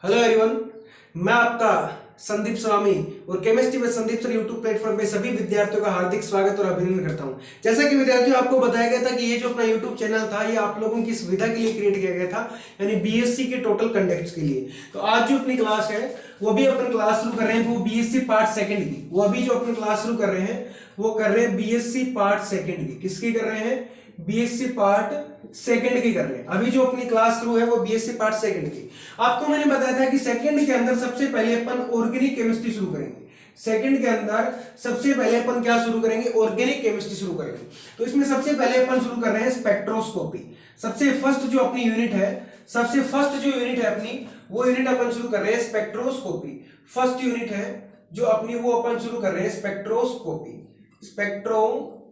Hello everyone, मैं आपका संदीप स्वामी और chemistry with Sandeep sir YouTube platform पे सभी विद्यार्थियों का हार्दिक स्वागत और अभिनंदन करता हूं। जैसा कि विद्यार्थियों आपको बताया गया था कि ये जो अपना यूट्यूब चैनल था ये आप लोगों की सुविधा के लिए क्रिएट किया गया था, यानी बीएससी के टोटल कंडक्ट्स के लिए। तो आज जो अपनी क्लास है वो भी अपन क्लास शुरू कर रहे हैं वो बीएससी पार्ट सेकंड की। वो अभी जो अपन क्लास शुरू कर रहे हैं वो कर रहे हैं बीएससी पार्ट सेकंड की। किसकी कर रहे हैं? बीएससी पार्ट सेकंड की कर रहे हैं। अभी जो अपनी क्लास शुरू है वो बीएससी पार्ट सेकंड की। आपको मैंने बताया था कि सेकंड के अंदर सबसे पहले अपन ऑर्गेनिक केमिस्ट्री शुरू करेंगे। सेकंड के अंदर सबसे पहले अपन क्या शुरू करेंगे? ऑर्गेनिक केमिस्ट्री शुरू करेंगे। तो इसमें सबसे पहले अपन शुरू कर रहे हैं स्पेक्ट्रोस्कोपी। सबसे फर्स्ट जो अपनी यूनिट है, सबसे फर्स्ट जो यूनिट है अपनी, वो यूनिट अपन शुरू कर रहे हैं स्पेक्ट्रोस्कोपी। फर्स्ट यूनिट है जो अपनी वो अपन शुरू कर रहे हैं स्पेक्ट्रोस्कोपी। स्पेक्ट्रोस्कोपी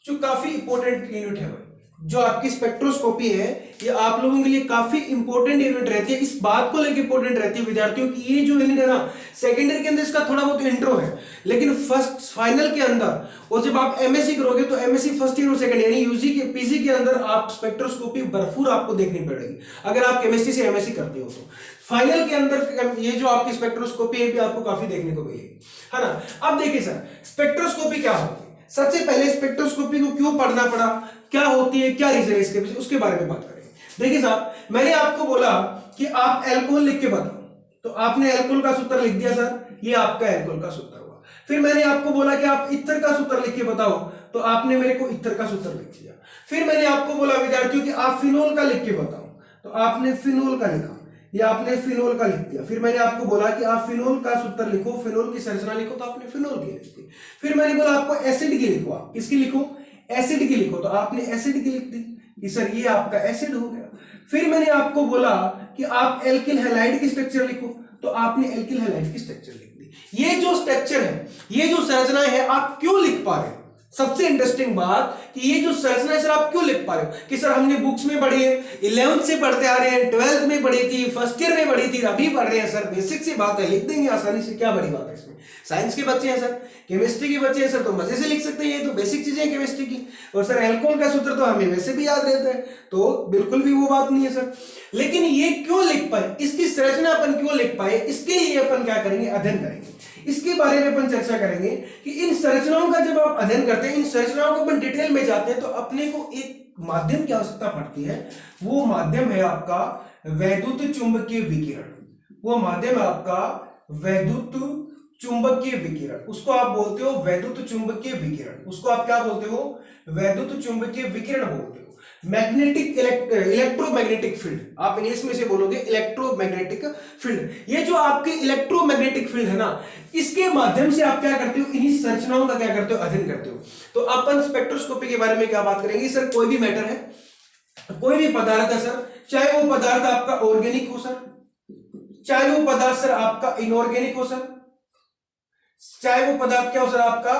जो काफी इंपॉर्टेंट यूनिट है भाई। जो आपकी स्पेक्ट्रोस्कोपी है ये आप लोगों के लिए काफी इंपॉर्टेंट यूनिट रहती है। इस बात को लेकर इंपॉर्टेंट रहती है विद्यार्थियों की ये जो यूनिट है ना, सेकेंडरी के अंदर इसका थोड़ा बहुत इंट्रो है, लेकिन फर्स्ट फाइनल के अंदर और जब आप एमएससी करोगे तो एमएससी फर्स्ट ईयर और सेकंड यानी यूजी के पीजी के अंदर आप स्पेक्ट्रोस्कोपी भरपूर आपको देखनी पड़ेगी अगर आप केमिस्ट्री से एमएससी करते हो। तो फाइनल के अंदर ये जो आपकी स्पेक्ट्रोस्कोपी है भी आपको काफी देखने को मिलेगी, है ना। अब देखिए सर, स्पेक्ट्रोस्कोपी क्या होती है? सबसे पहले स्पेक्ट्रोस्कोपी को क्यों पढ़ना पड़ा, क्या होती है, क्या रीजन है इसके पीछे, उसके बारे में बात करेंगे। देखिए साहब, मैंने आपको बोला कि आप एल्कोहल लिख के बताओ, तो आपने एल्कोहल का सूत्र लिख दिया सर, ये आपका एल्कोहल का सूत्र हुआ। फिर मैंने आपको बोला कि आप इथर का सूत्र लिख के बताओ, तो आपने मेरे को इथर का सूत्र लिख दिया। फिर मैंने आपको बोला विद्यार्थियों कि आप फिनोल का लिख के बताओ, तो आपने फिनोल का लिखा, या आपने फिनोल का लिख दिया। फिर मैंने आपको बोला कि आप फिनोल का सूत्र लिखो, फिनोल की संरचना लिखो, तो आपने फिनोल की लिख दी। फिर मैंने बोला आपको एसिड की लिखो, आप किसकी लिखो? एसिड की लिखो, तो आपने एसिड की लिख दी कि सर ये आपका एसिड हो गया। फिर मैंने आपको बोला कि आप एल्किल हैलाइड की स्ट्रक्चर लिखो, तो आपने एल्किल हैलाइड की स्ट्रक्चर लिख दी। ये जो स्ट्रक्चर है, ये जो संरचना है, आप क्यों लिख पा रहे हैं? सबसे इंटरेस्टिंग बात कि ये जो संरचना है सर आप क्यों लिख पा रहे हो? कि सर हमने बुक्स में पढ़ी है, 11th से पढ़ते आ रहे हैं, 12th में पढ़ी थी, फर्स्ट ईयर में पढ़ी थी, अभी पढ़ रहे हैं सर, बेसिक सी बात है, लिख देंगे आसानी से, क्या बड़ी बात है इसमें। साइंस के बच्चे हैं सर, केमिस्ट्री के बच्चे हैं सर, तो मजे से लिख सकते हैं, ये तो बेसिक चीजें हैं केमिस्ट्री की। और सर एल्कोहल का सूत्र तो हमें वैसे भी याद रहता है, तो बिल्कुल भी वो बात नहीं है सर। लेकिन ये क्यों लिख पाए, इसकी संरचना अपन क्यों लिख पाए, इसके लिए अपन क्या करेंगे? अध्ययन करेंगे। इसके बारे में अपन चर्चा करेंगे कि इन संरचनाओं का जब आप अध्ययन करते हैं, इन संरचनाओं को अपन डिटेल में जाते हैं, तो अपने को एक माध्यम की आवश्यकता पड़ती है। वो माध्यम है आपका वैद्युत चुंबकीय विकिरण। वो माध्यम है आपका वैद्युत चुंबकीय विकिरण। उसको आप बोलते हो वैद्युत चुंबकीय विकिरण। उसको आप क्या बोलते हो? वैद्युत चुंबकीय विकिरण बोलते हो। मैग्नेटिक इलेक्ट्रोमैग्नेटिक फील्ड, आप इंग्लिश में से बोलोगे इलेक्ट्रोमैग्नेटिक फील्ड। ये जो आपकी इलेक्ट्रोमैग्नेटिक फील्ड है ना, इसके माध्यम से आप क्या करते हो? इन्हीं संरचनाओं का क्या करते हो? अध्ययन करते हो। तो अपन स्पेक्ट्रोस्कोपी के बारे में क्या बात करेंगे सर? कोई भी मैटर है, कोई भी पदार्थ है सर, चाहे वो पदार्थ आपका ऑर्गेनिक हो सर, चाहे वो पदार्थ सर आपका इनऑर्गेनिक हो सर, चाहे वो पदार्थ क्या हो सर आपका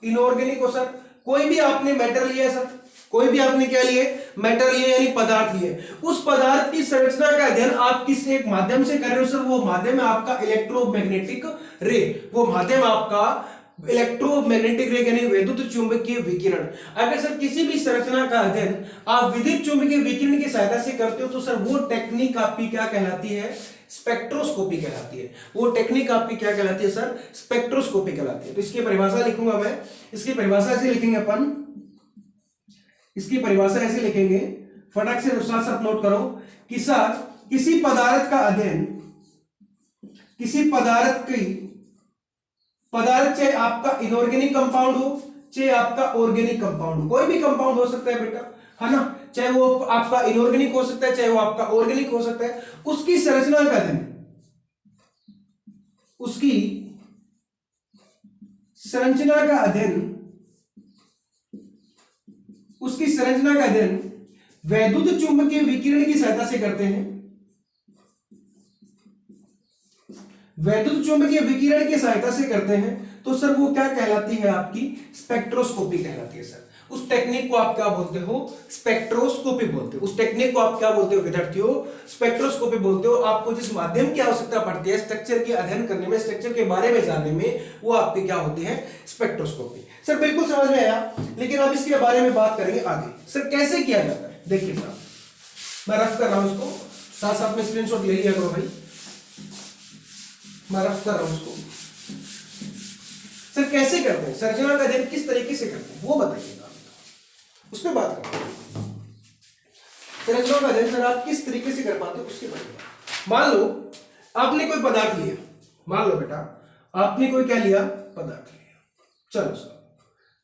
इनऑर्गेनिक हो सर, कोई भी आपने मैटर लिया सर, कोई भी आपने क्या लिए? मैटर लिए यानी पदार्थ लिए। उस पदार्थ की संरचना का अध्ययन आप किस एक माध्यम से कर रहे हो सर? वो माध्यम है आपका इलेक्ट्रोमैग्नेटिक रे। वो माध्यम आपका इलेक्ट्रोमैग्नेटिक रे यानी वैद्युत चुंबकीय विकिरण। अगर सर किसी भी संरचना का अध्ययन आप विद्युत चुंबकीय विकिरण की सहायता से करते हो, तो सर वो टेक्निक आपकी क्या कहलाती है? स्पेक्ट्रोस्कोपी कहलाती है। वो टेक्निक आपकी क्या कहलाती है सर? स्पेक्ट्रोस्कोपी कहलाती है। तो इसकी परिभाषा लिखूंगा मैं, इसकी परिभाषा ऐसे लिखेंगे अपन, इसकी परिभाषा ऐसे लिखेंगे, फटाक से साथ साथ नोट करो कि सर किसी पदार्थ का अध्ययन, किसी पदार्थ चाहे आपका इनऑर्गेनिक कंपाउंड हो, चाहे आपका ऑर्गेनिक कंपाउंड हो, कोई भी कंपाउंड हो सकता है बेटा, है ना, चाहे वो आपका इनऑर्गेनिक हो सकता है, चाहे वो आपका ऑर्गेनिक हो सकता है, उसकी संरचना का अध्ययन, उसकी संरचना का अध्ययन, उसकी संरचना का अध्ययन वैद्युत चुंबकीय विकिरण की सहायता से करते हैं। वैद्युत चुंबकीय विकिरण की सहायता से करते हैं, तो सर वो क्या कहलाती है? आपकी स्पेक्ट्रोस्कोपी कहलाती है सर। उस टेक्निक को आप क्या बोलते हो? स्पेक्ट्रोस्कोपी बोलते हो। उस टेक्निक को आप क्या बोलते हो विद्यार्थियों? स्पेक्ट्रोस्कोपी बोलते हो। आपको जिस माध्यम की आवश्यकता पड़ती है स्ट्रक्चर के अध्ययन करने में, स्ट्रक्चर के बारे में जानने में, वो आपकी क्या होती है? स्पेक्ट्रोस्कोपी। सर बिल्कुल समझ में आया, लेकिन अब इसके बारे में बात करेंगे आगे। सर कैसे किया जाता है? देखिए सर, मैं रफ कर रहा हूं इसको, साथ साथ में स्क्रीनशॉट ले लिया करो भाई, मैं रफ कर रहा हूं इसको। सर कैसे करते हैं, संरचना का अध्ययन किस तरीके से करते हैं वो बताइएगा, उस पर बात करते हैं। संरचना का अध्ययन सर आप किस तरीके से कर पाते हो उसके बारे में। मान लो आपने कोई पदार्थ लिया, मान लो बेटा आपने कोई क्या लिया, पदार्थ लिया। चलो सर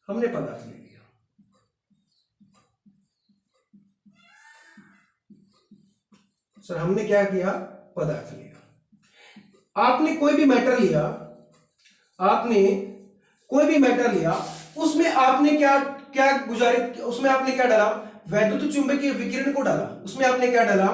हमने पदार्थ ले लिया, सर हमने क्या किया, पदार्थ लिया। आपने कोई भी मैटर लिया, आपने कोई भी मैटर लिया, उसमें आपने क्या क्या गुजारिश, उसमें आपने क्या डाला, वैद्युत चुंबकीय विकिरण को डाला। उसमें आपने क्या डाला,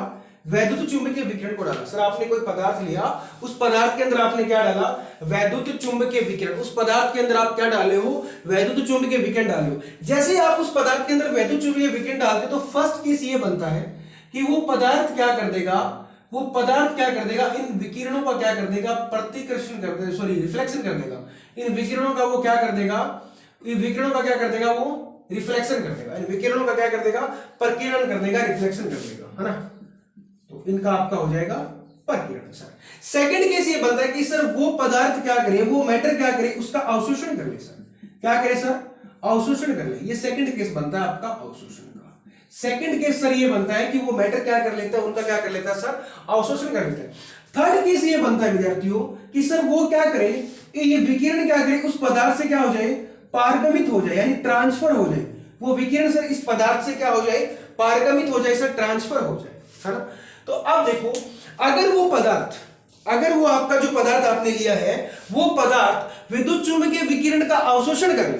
वैद्युत चुंबकीय विकिरण को डाला। सर आपने कोई पदार्थ लिया, उस पदार्थ के अंदर आपने क्या डाला, वैद्युत चुंबकीय विकिरण। उस पदार्थ के अंदर आप क्या डाले हो, वैद्युत चुंबकीय विकिरण डाले हो। जैसे ही आप उस पदार्थ के अंदर वैद्युत चुंबकीय विकिरण डालते तो फर्स्ट केस ये बनता है कि वो पदार्थ क्या कर देगा, वो पदार्थ क्या कर देगा, इन विकिरणों का क्या कर देगा, प्रतिकर्षण कर देगा, सॉरी रिफ्लेक्शन कर देगा। इन विकिरणों का वो क्या कर देगा, इन विकिरणों का क्या कर देगा, वो रिफ्लेक्शन कर देगा। इन विकिरणों का क्या कर देगा, प्रकीर्णन कर देगा, रिफ्लेक्शन कर देगा, है ना। तो इनका आपका हो जाएगा प्रकीर्णन। सर सेकंड केस ये बनता है कि सर वो पदार्थ क्या करे, वो मैटर क्या करे, उसका अवशोषण कर ले। सर क्या करे, सर अवशोषण कर ले। ये सेकंड केस बनता है आपका अवशोषण का। सेकंड केस सर ये बनता है कि वो मैटर क्या कर लेता है, उनका क्या कर लेता है सर, अवशोषण कर लेता है। थर्ड केस ये बनता है विद्यार्थियों कि सर वो क्या करे, ये विकिरण क्या करे, उस पदार्थ से क्या हो जाए, पारगमित हो जाए, यानी ट्रांसफर हो जाए। वो विकिरण सर इस पदार्थ से क्या हो जाए, पारगमित हो जाए, सर ट्रांसफर हो जाए, है ना। तो अब देखो अगर वो पदार्थ, अगर वो आपका जो पदार्थ आपने लिया है वो पदार्थ विद्युत चुंबकीय विकिरण का अवशोषण कर ले,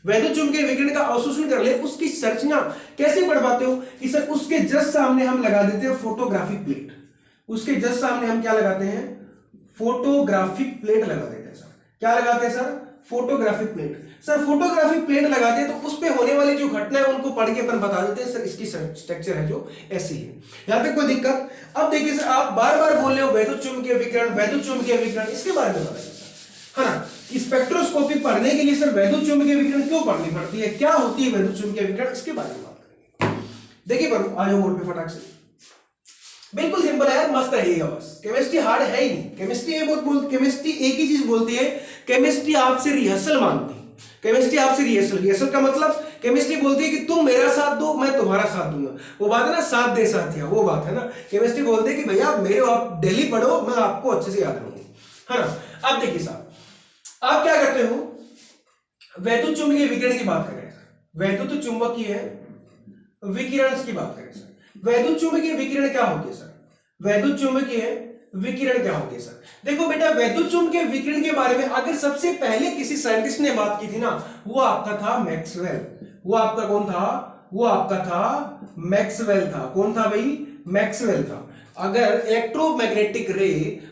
वैद्युत चुंबकीय विकिरण का अवशोषण कर ले, उसकी संरचना कैसे पढ़ पाते हो कि सर उसके जस्ट सामने हम लगा देते हैं फोटोग्राफिक प्लेट। उसके जस्ट सामने हम क्या लगाते हैं, फोटोग्राफिक प्लेट लगा देते हैं। सर क्या लगाते हैं, sir photographic plate. Sir photographic plate लगाते हैं तो उस पे होने वाली जो घटना है उनको पढ़ के अपन बता देते हैं, सर इसकी स्ट्रक्चर है जो ऐसी है। यहां तक कोई दिक्कत। अब देखिए सर आप बार बार बोल रहे हो वैद्युत चुंबकीय विकिरण, वैद्युत चुंबकीय विकिरण, इसके बारे में बताइए सर, है ना। स्पेक्ट्रोस्कोपी पढ़ने के लिए सर वैद्युत चुंबकीय विकिरण क्यों पढ़नी पड़ती है, क्या होती है वैद्युत चुंबकीय विकिरण, इसके बारे में बात करेंगे। देखिए पढ़ो, आ जाओ बोर्ड पे फटाक से। बिल्कुल सिंपल है यार, मस्त रहेगा बस। केमिस्ट्री हार्ड है ही नहीं। केमिस्ट्री केमिस्ट्री एक ही चीज बोलती है, केमिस्ट्री आपसे रिहर्सल मांगती है। केमिस्ट्री आपसे रिहर्सल, रिहर्सल का मतलब केमिस्ट्री बोलती है कि तुम मेरा साथ दो, मैं तुम्हारा साथ दूंगा। वो बात है ना, साथ दे साथिया, वो बात है ना। केमिस्ट्री बोलते है कि भैया मेरे आप डेली पढ़ो, मैं आपको अच्छे से याद रखूंगी, है ना। अब देखिए साहब आप क्या करते हो, वैद्युत चुंबकीय विकिरण की बात करें, वैद्युत चुंबकीय विकिरण की बात करें सर। वैद्युत चुंबकीय विकिरण क्या होती है सर, वैद्युत चुंबकीय विकिरण क्या होती है सर। देखो बेटा वैद्युत चुंबकीय विकिरण के बारे में अगर सबसे पहले किसी साइंटिस्ट ने बात की थी ना, वो आपका था मैक्सवेल। वो आपका कौन था, वो आपका था मैक्सवेल था। कौन था भाई, मैक्सवेल था। अगर इलेक्ट्रोमैग्नेटिक रे,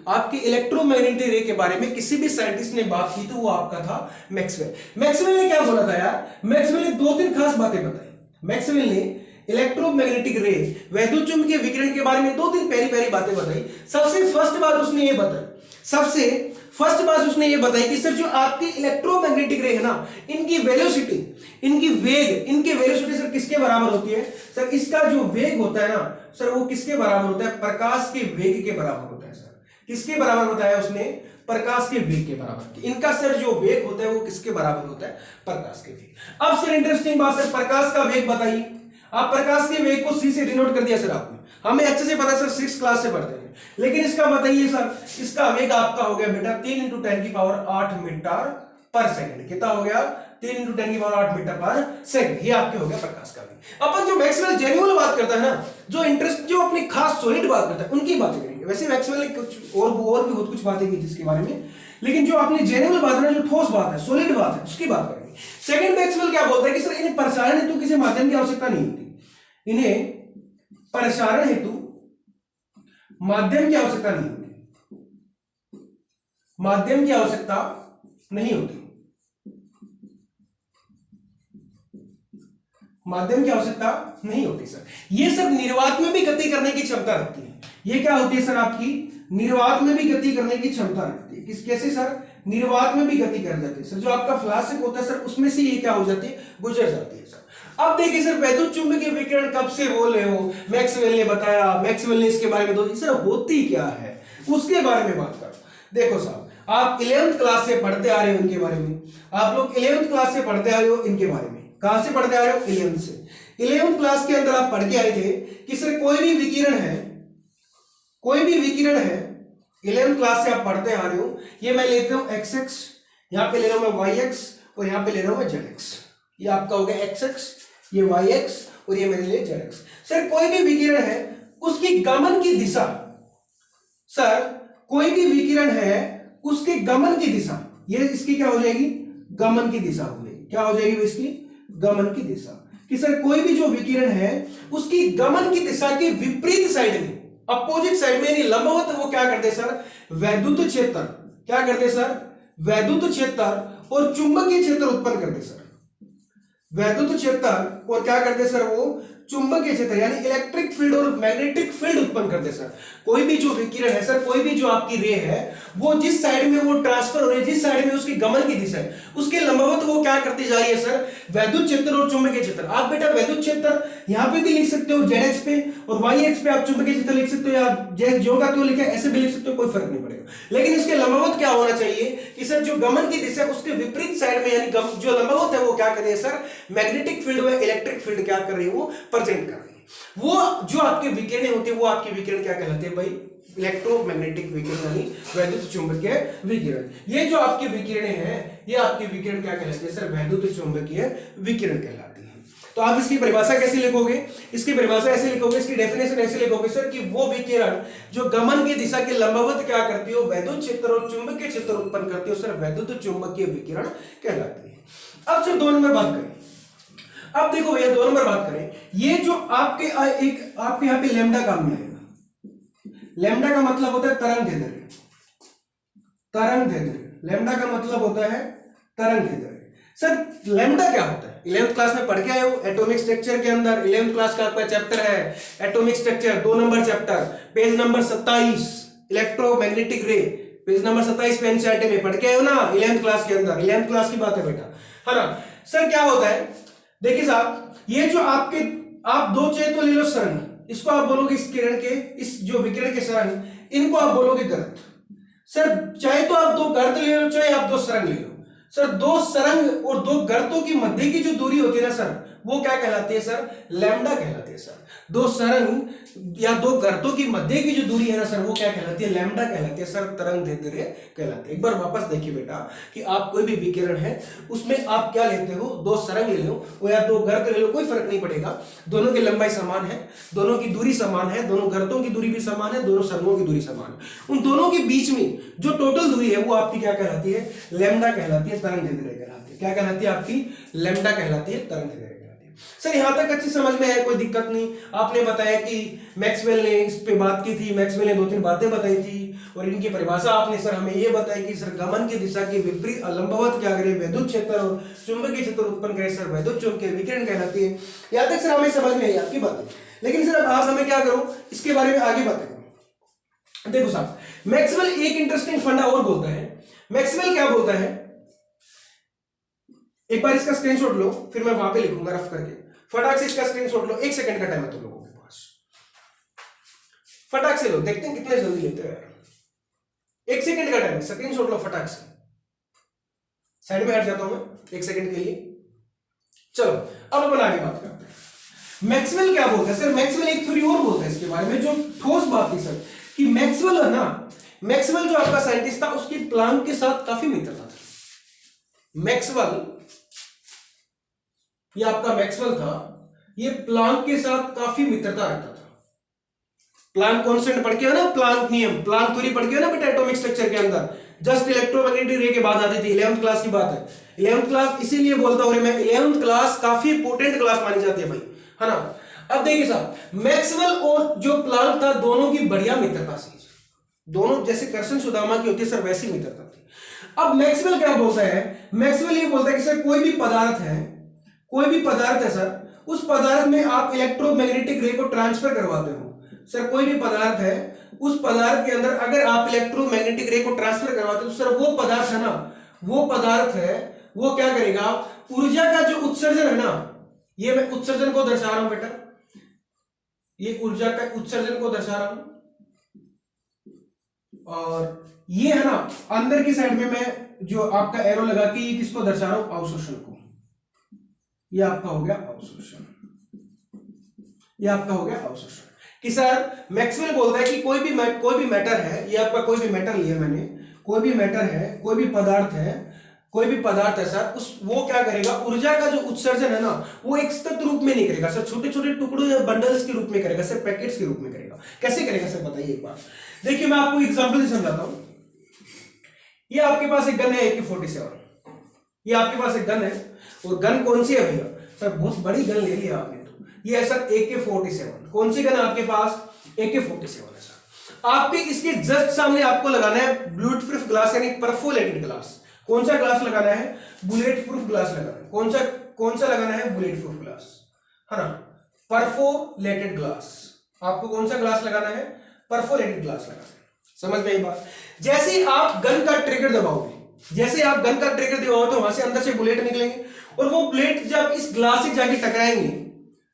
आपके इलेक्ट्रोमैग्नेटिक रे के बारे में किसी भी साइंटिस्ट ने बात की तो वो आपका था मैक्सवेल। मैक्सवेल ने क्या बोला था यार, मैक्सवेल ने दो तीन खास बातें बताई। मैक्सवेल ने इलेक्ट्रोमैग्नेटिक रे, वैद्युत चुंबकीय विकिरण के बारे में दो तीन प्यारी प्यारी बातें बताई। सबसे फर्स्ट बात उसने ये बताई, सबसे फर्स्ट बात उसने ये बताई कि सर जो आपकी इलेक्ट्रोमैग्नेटिक रे है ना, इनकी वेलोसिटी, इनकी वेग, इनकी वेलोसिटी सर किसके बराबर होती है। सर इसका जो वेग होता है ना सर, वो किसके बराबर होता है, प्रकाश के वेग के बराबर होता है। सर किसके बराबर बताया उसने, प्रकाश के वेग के बराबर। इनका सर जो वेग होता है वो किसके बराबर होता है, प्रकाश के वेग। अब सर इंटरेस्टिंग बात सर, प्रकाश का वेग बताइए। आप प्रकाश के वेग को सी से डिनोट कर दिया सर आपने, हमें अच्छे से पता सर 6th क्लास से पढ़ते हैं। लेकिन इसका बताइए सर, इसका वेग आपका हो गया बेटा 3 × 10⁸ मीटर पर सेकंड। कितना हो गया, 3 × 10⁸ मीटर पर सेकंड। ये आपके हो गया प्रकाश का वेग। अपन जो मैक्सवेल जेन्युइन बात करता है ना, जो इंटरेस्ट, जो अपनी खास सॉलिड बात करता है, उनकी बातें करेंगे। वैसे मैक्सवेल ने कुछ और भी बहुत कुछ बातें की जिसके बारे में, लेकिन जो अपनी जेन्युइन बात है, जो ठोस बात है, सॉलिड बात है, उसकी बात करेंगे। सेकंड मैक्सवेल क्या बोलता है कि सर इन्हें प्रसारण हेतु किसी माध्यम की आवश्यकता नहीं होती। इन्हें प्रसारण हेतु माध्यम की आवश्यकता नहीं होती, माध्यम की आवश्यकता नहीं होती, माध्यम की आवश्यकता नहीं होती सर। ये सब निर्वात में भी गति करने की क्षमता रखती है। ये क्या होती है सर, आपकी निर्वात में भी गति करने की क्षमता रखती है। किस कैसे सर, निर्वात में भी गति कर जाती है सर। जो आपका फ्लास्क होता है सर, उसमें से ये क्या हो जाती है, गुजर जाती है सर। अब देखिए सर, वैद्युत चुंबकीय विकिरण कब से बोल रहे हो, मैक्सवेल ने बताया, मैक्सवेल ने इसके बारे में दो, सर होती क्या है उसके बारे में बात करो। देखो साहब, आप 11th क्लास से पढ़ते आ रहे हो इनके बारे में, आप लोग 11th क्लास से पढ़ते आ रहे हो इनके बारे में। कहां से पढ़ते आ रहे हो? 11th से। 11th क्लास के अंदर आप पढ़ के आए थे कि सर कोई भी विकिरण है, कोई भी विकिरण है, 11th क्लास से आप पढ़ते आ रहे हो, ये मैं लेता हूं xx, यहां पे ले रहा हूं मैं yx और यहां पे ले रहा हूं मैं zx। ये आपका हो गया xx, ये yx और ये मेरे लिए zx। सर कोई भी विकिरण है उसकी गमन की दिशा, सर कोई भी विकिरण है उसके गमन की दिशा, ये इसकी क्या हो जाएगी? गमन की दिशा हो जाएगी। क्या हो जाएगी इसकी? गमन की दिशा। कि सर कोई भी जो विकिरण है उसकी गमन की दिशा के विपरीत साइड में, अपोजिट साइड में यानी लंबवत, वो क्या करते हैं सर? वैद्युत क्षेत्र। क्या करते हैं सर? वैद्युत क्षेत्र और चुंबकीय क्षेत्र उत्पन्न करते सर। वैद्युत क्षेत्र और क्या करते सर? वो चुंबकीय क्षेत्र यानी इलेक्ट्रिक फील्ड और मैग्नेटिक फील्ड उत्पन्न करते सर। कोई भी जो विकिरण है सर, कोई भी जो आपकी रे है, वो जिस साइड में वो ट्रांसफर हो रही है, जिस साइड में उसकी गमन की दिशा है, उसके लंबवत वो क्या करती जा रही है सर? वैद्युत क्षेत्र और चुंबकीय क्षेत्र। आप बेटा वैद्युत क्षेत्र यहां पे भी लिख सकते हो जेड एक्स पे, और वाई एक्स पे आप चुंबकीय क्षेत्र लिख सकते हो, या जो का क्यों लिखा है ऐसे भी लिख सकते हो, कोई फर्क नहीं पड़ेगा। लेकिन इसके लंबवत क्या होना चाहिए कि सर जो गमन की दिशा है उसके विपरीत साइड में, यानी जो लंबवत है वो क्या कर रही है सर? मैग्नेटिक फील्ड व इलेक्ट्रिक फील्ड क्या कर रही है? वो प्रेजेंट कर रही है। वो जो आपके विकिरण होते हैं वो आपके विकिरण क्या कहलाते हैं भाई? इलेक्ट्रोमैग्नेटिक विकिरण यानी वैद्युत चुंबकीय विकिरण। ये जो आपके विकिरण हैं, ये आपके विकिरण क्या कहलाते हैं सर? वैद्युत चुंबकीय विकिरण कहलाती है। तो आप इसकी परिभाषा कैसे लिखोगे? इसकी परिभाषा ऐसे लिखोगे, इसकी डेफिनेशन ऐसे लिखोगे सर कि वो विकिरण जो गमन की दिशा के लंबवत क्या करती हो? वैद्युत क्षेत्र और चुंबकीय क्षेत्र उत्पन्न करती हो सर, वैद्युत चुंबकीय विकिरण कहलाती है। अब सर 2 नंबर बात करें। अब देखो भैया 2 नंबर बात करें, ये जो आपके आपके यहाँ पे लैम्डा काम में आएगा। लैम्डा का मतलब होता है तरंग दैर्ध्य। तरंग दैर्ध्य लैम्डा का मतलब होता है तरंग दैर्ध्य। सर लैम्डा क्या होता है? 11th क्लास में पढ़ के आए हो एटॉमिक स्ट्रक्चर के अंदर। 11th क्लास का आपका चैप्टर है atomic structure, 2 number chapter, page number 27, electromagnetic रे, पेज नंबर 27 पे एनसीईआरटी में पढ़ के आए हो ना 11th क्लास के अंदर। 11th क्लास की बात है बेटा, है ना। सर क्या होता है, देखिए साहब, ये जो आपके आप 2 चाहे तो ले लो सरंग, इसको आप बोलोगे इस किरण के, इस जो विकिरण के सरंग, इनको आप बोलोगे गर्त। सर चाहे तो आप 2 गर्त ले लो, चाहे आप 2 सरंग ले लो। सर 2 सरंग और 2 गर्तों की मध्य की जो दूरी होती है ना सर, वो क्या कहलाती है सर? लैम्डा कहलाती है सर। 2 सरंग या 2 गर्तों की मध्य की जो दूरी है ना सर, वो क्या कहलाती है? लैम्डा कहलाती है सर, तरंग दैर्ध्य कहलाती है। एक बार वापस देखिए बेटा कि आप कोई भी विकिरण है उसमें आप क्या लेते हो? 2 सरंग ले लो या 2 गर्त ले लो, कोई फर्क नहीं पड़ेगा। दोनों की लंबाई समान है, दोनों की दूरी समान है, दोनों गर्तों की दूरी भी समान है, दोनों सरंगों की दूरी समान है। उन दोनों के बीच में जो टोटल दूरी है वो आपकी क्या कहलाती है? लैम्डा कहलाती है, तरंग दैर्ध्य कहलाती है। क्या कहलाती है? आपकी लैम्डा कहलाती है, तरंग दैर्ध्य। सर यहां तक अच्छी समझ में है, कोई दिक्कत नहीं। आपने बताया कि मैक्सवेल ने इस पे बात की थी, मैक्सवेल ने 2-3 बातें बताई थी और इनकी परिभाषा आपने सर हमें ये बताई कि सर गमन की दिशा के विपरीत लंबवत क्या करे? वैद्युत क्षेत्र और चुंबकीय क्षेत्र उत्पन्न करे सर, वैद्युत चुंबकीय विकिरण कहलाती है। यहां तक सर हमें समझ में आई आपकी बातें। लेकिन सर अब आप हमें क्या करो, इसके बारे में आगे बातें करो। देखो साहब, मैक्सवेल एक इंटरेस्टिंग फंडा और बोलता है। मैक्सवेल क्या बोलता है, एक बार इसका स्क्रीनशॉट लो, फिर मैं वहां पे लिखूंगा रफ करके। फटाक से इसका स्क्रीनशॉट लो, 1 सेकंड का टाइम है तुम लोगों के पास, फटाक से लो, देखते हैं कितने जल्दी लेते हो यार। 1 सेकंड का टाइम है, स्क्रीनशॉट लो फटाक से। साइड में हट जाता हूं मैं 1 सेकंड के लिए। चलो अब अपन आगे बात करते हैं। मैक्सवेल क्या बोलता है सर? मैक्सवेल एक थ्योरी और बोलता है इसके बारे में, जो ठोस बात थी सर, कि मैक्सवेल है ना, मैक्सवेल जो आपका साइंटिस्ट था उसकी प्लांक के साथ काफी मित्रता थी। मैक्सवेल, ये आपका मैक्सवेल था, ये प्लांक के साथ काफी मित्रता रखता था। प्लांक कांस्टेंट पढ़ के है ना, प्लांक नियम, प्लांक थ्योरी पढ़ के है ना बेटा एटॉमिक स्ट्रक्चर के अंदर, जस्ट इलेक्ट्रोमैग्नेटिक रे के बाद आती थी। 11th क्लास की बात है, 11th क्लास इसीलिए बोलता हूं मैं, 11th क्लास काफी इंपोर्टेंट क्लास मानी जाती है भाई, है ना। अब देखिए साहब, मैक्सवेल और जो प्लांक था दोनों की बढ़िया मित्रता थी, दोनों जैसे कृष्ण सुदामा की होती है सर वैसी मित्रता थी। अब मैक्सवेल क्या बोलता है? मैक्सवेल ये बोलता है कि सर कोई भी पदार्थ है, कोई भी पदार्थ है सर, उस पदार्थ में आप इलेक्ट्रोमैग्नेटिक रे को ट्रांसफर करवाते हो। सर कोई भी पदार्थ है, उस पदार्थ के अंदर अगर आप इलेक्ट्रोमैग्नेटिक रे को ट्रांसफर करवाते हो तो सर वो पदार्थ है ना, वो पदार्थ है, वो क्या करेगा? ऊर्जा का जो उत्सर्जन है ना, ये मैं उत्सर्जन को दर्शा रहा हूं बेटा, ये ऊर्जा का उत्सर्जन को दर्शा रहा हूं, और ये है ना अंदर की साइड में मैं जो आपका एरो लगा के ये किसको दर्शा रहा हूं, अवशोषण को। ये आपका हो गया अवशोषण, ये आपका हो गया अवशोषण। कि सर मैक्सवेल बोलता है कि कोई भी मैटर है, ये आपका कोई भी मैटर लिया मैंने, कोई भी मैटर है, कोई भी पदार्थ है, कोई भी पदार्थ है सर, उस वो क्या करेगा, ऊर्जा का जो उत्सर्जन है ना वो एक सतत रूप में नहीं करेगा सर, छोटे छोटे टुकड़ों या बंडल्स के रूप में करेगा सर, पैकेट्स के रूप में करेगा। कैसे करेगा सर बताइए एक बार। देखिए मैं आपको एग्जांपल से समझाता हूं। ये आपके पास एक गन है AK-47, ये आपके पास एक गन है, और गन कौन सी है भैया, सर बहुत बड़ी गन ले लिया आपने, तो ये है सर AK-47। कौन सी गन है आपके पास, AK-47 है सर। आपके इसके जस्ट सामने आपको लगाना है बुलेट प्रूफ ग्लास, यानी परफोरेटेड ग्लास। कौन सा ग्लास लगाना है, बुलेट प्रूफ ग्लास लगाना है। कौन सा लगाना है, बुलेट प्रूफ ग्लास, है ना, परफोरेटेड ग्लास। आपको कौन सा ग्लास लगाना है, परफोरेटेड ग्लास लगाना है। समझ में आई बात। जैसे आप गन का ट्रिगर दबाओगे, जैसे आप गन का ट्रिगर दबाओगे तो वहां से अंदर से बुलेट निकलेंगे, और वो बुलेट जब इस ग्लास से जाके टकराएंगे,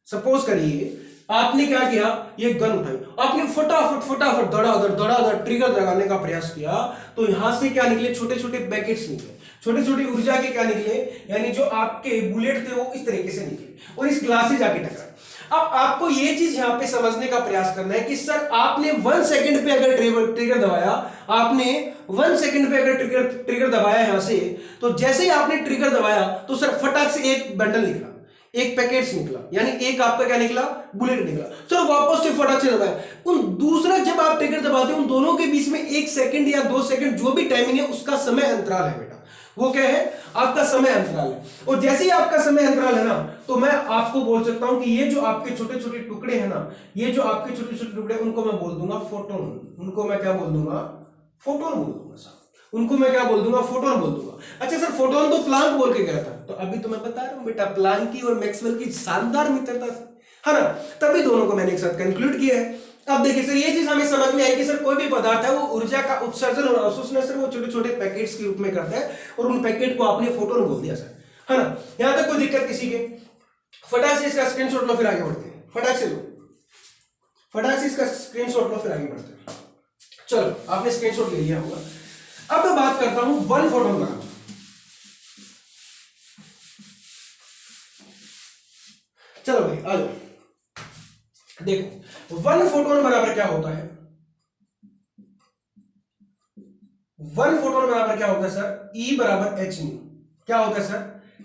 सपोज करिए आपने क्या किया, ये गन उठाई, आपने फटाफट धड़ाधड़ ट्रिगर लगाने का प्रयास किया, तो यहां से क्या निकले, छोटे छोटे पैकेट्स निकले, छोटे छोटे ऊर्जा के क्या निकले, यानी जो आपके बुलेट थे वो इस तरीके से निकले और इस ग्लास से जाके टकराए। अब आपको ये चीज यहां पे समझने का प्रयास करना है कि सर आपने 1 सेकंड पे अगर ट्रिगर दबाया, आपने 1 सेकंड पे अगर ट्रिगर दबाया यहां से, तो जैसे ही आपने ट्रिगर दबाया तो सर फटाक से एक बंडल निकला, एक पैकेट्स निकला, यानी एक आपका क्या निकला, बुलेट निकला। सर वापस से फटाक से दबाया, उन दूसरा जब आप ट्रिगर दबाते हैं उन दोनों के बीच में 1 सेकंड या 2 सेकंड जो भी टाइमिंग है उसका समय अंतराल है बेटा, वो क्या है, आपका समय अंतराल है। और जैसे ही आपका समय अंतराल है ना, तो मैं आपको बोल सकता हूं कि ये जो आपके छोटे छोटे टुकड़े हैं ना, ये जो आपके छोटे छोटे टुकड़े, उनको मैं बोल दूंगा फोटोन। उनको मैं क्या बोल दूंगा, फोटोन बोल दूंगा सर। उनको मैं क्या बोल दूंगा, फोटोन बोल दूंगा। अच्छा सर फोटोन तो प्लांक बोल के गया था, तो अभी तो मैं बता रहा हूं बेटा प्लांक की और मैक्सवेल की शानदार मित्रता है ना, तभी दोनों को मैंने एक साथ कंक्लूड किया है। अब देखिए सर ये चीज हमें समझ में आई कि सर कोई भी पदार्थ है वो ऊर्जा का उत्सर्जन और अवशोषण सर वो छोटे छोटे पैकेट्स के रूप में करता है, और उन पैकेट को आपने फोटोन बोल दिया सर, है ना। यहां तक कोई दिक्कत किसी के, फटाक से इसका स्क्रीनशॉट लो फिर आगे बढ़ते हैं, फटाक से लो, फटाक से इसका स्क्रीनशॉट लो फिर आगे बढ़ते हैं। चलो आपने स्क्रीनशॉट ले लिया होगा। अब मैं बात करता हूं 1 फोटोन बराबर, चलो भाई आ जाओ। देखो 1 फोटोन बराबर क्या होता है, 1 फोटोन बराबर क्या होता है सर, E बराबर h न्यू। क्या होता है सर,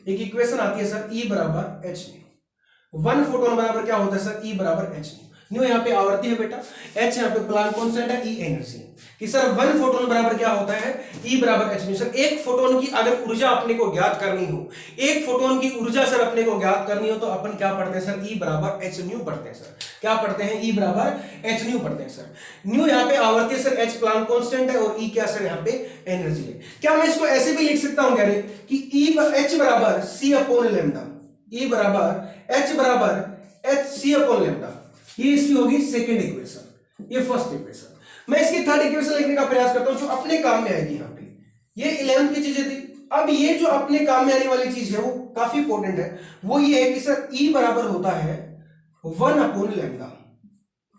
एक इक्वेशन आती है सर, E बराबर h न्यू। 1 फोटोन बराबर क्या होता है सर, E बराबर h न्यू। न्यू यहाँ पे आवर्ती है बेटा, h यहाँ पे प्लांक कांस्टेंट है, E एनर्जी है। कि सर 1 फोटोन बराबर क्या होता है, E बराबर h न्यू। सर एक फोटोन की अगर ऊर्जा अपने को ज्ञात करनी हो, एक फोटोन की ऊर्जा सर अपने को ज्ञात करनी हो, तो अपन क्या पढ़ते हैं सर, E बराबर h न्यू पढ़ते हैं सर। क्या पढ़ते हैं, E बराबर h न्यू पढ़ते हैं सर। न्यू यहाँ पे आवर्ती है सर, h प्लांक कांस्टेंट है, और E क्या सर यहाँ पे एनर्जी है। क्या मैं इसको ऐसे भी लिख सकता हूं कह रहे कि h बराबर c अपॉन लैम्डा, E बराबर h बराबर h c अपॉन लैम्डा, ये इसकी होगी सेकंड इक्वेशन, ये फर्स्ट इक्वेशन। मैं इसकी थर्ड इक्वेशन लिखने का प्रयास करता हूं जो अपने काम में आएगी। यहाँ पे ये 11th की चीजें थी, अब ये जो अपने काम में आने वाली चीज है वो काफी इंपॉर्टेंट है, वो ये है कि सर E बराबर होता है 1 अपॉन लैम्डा।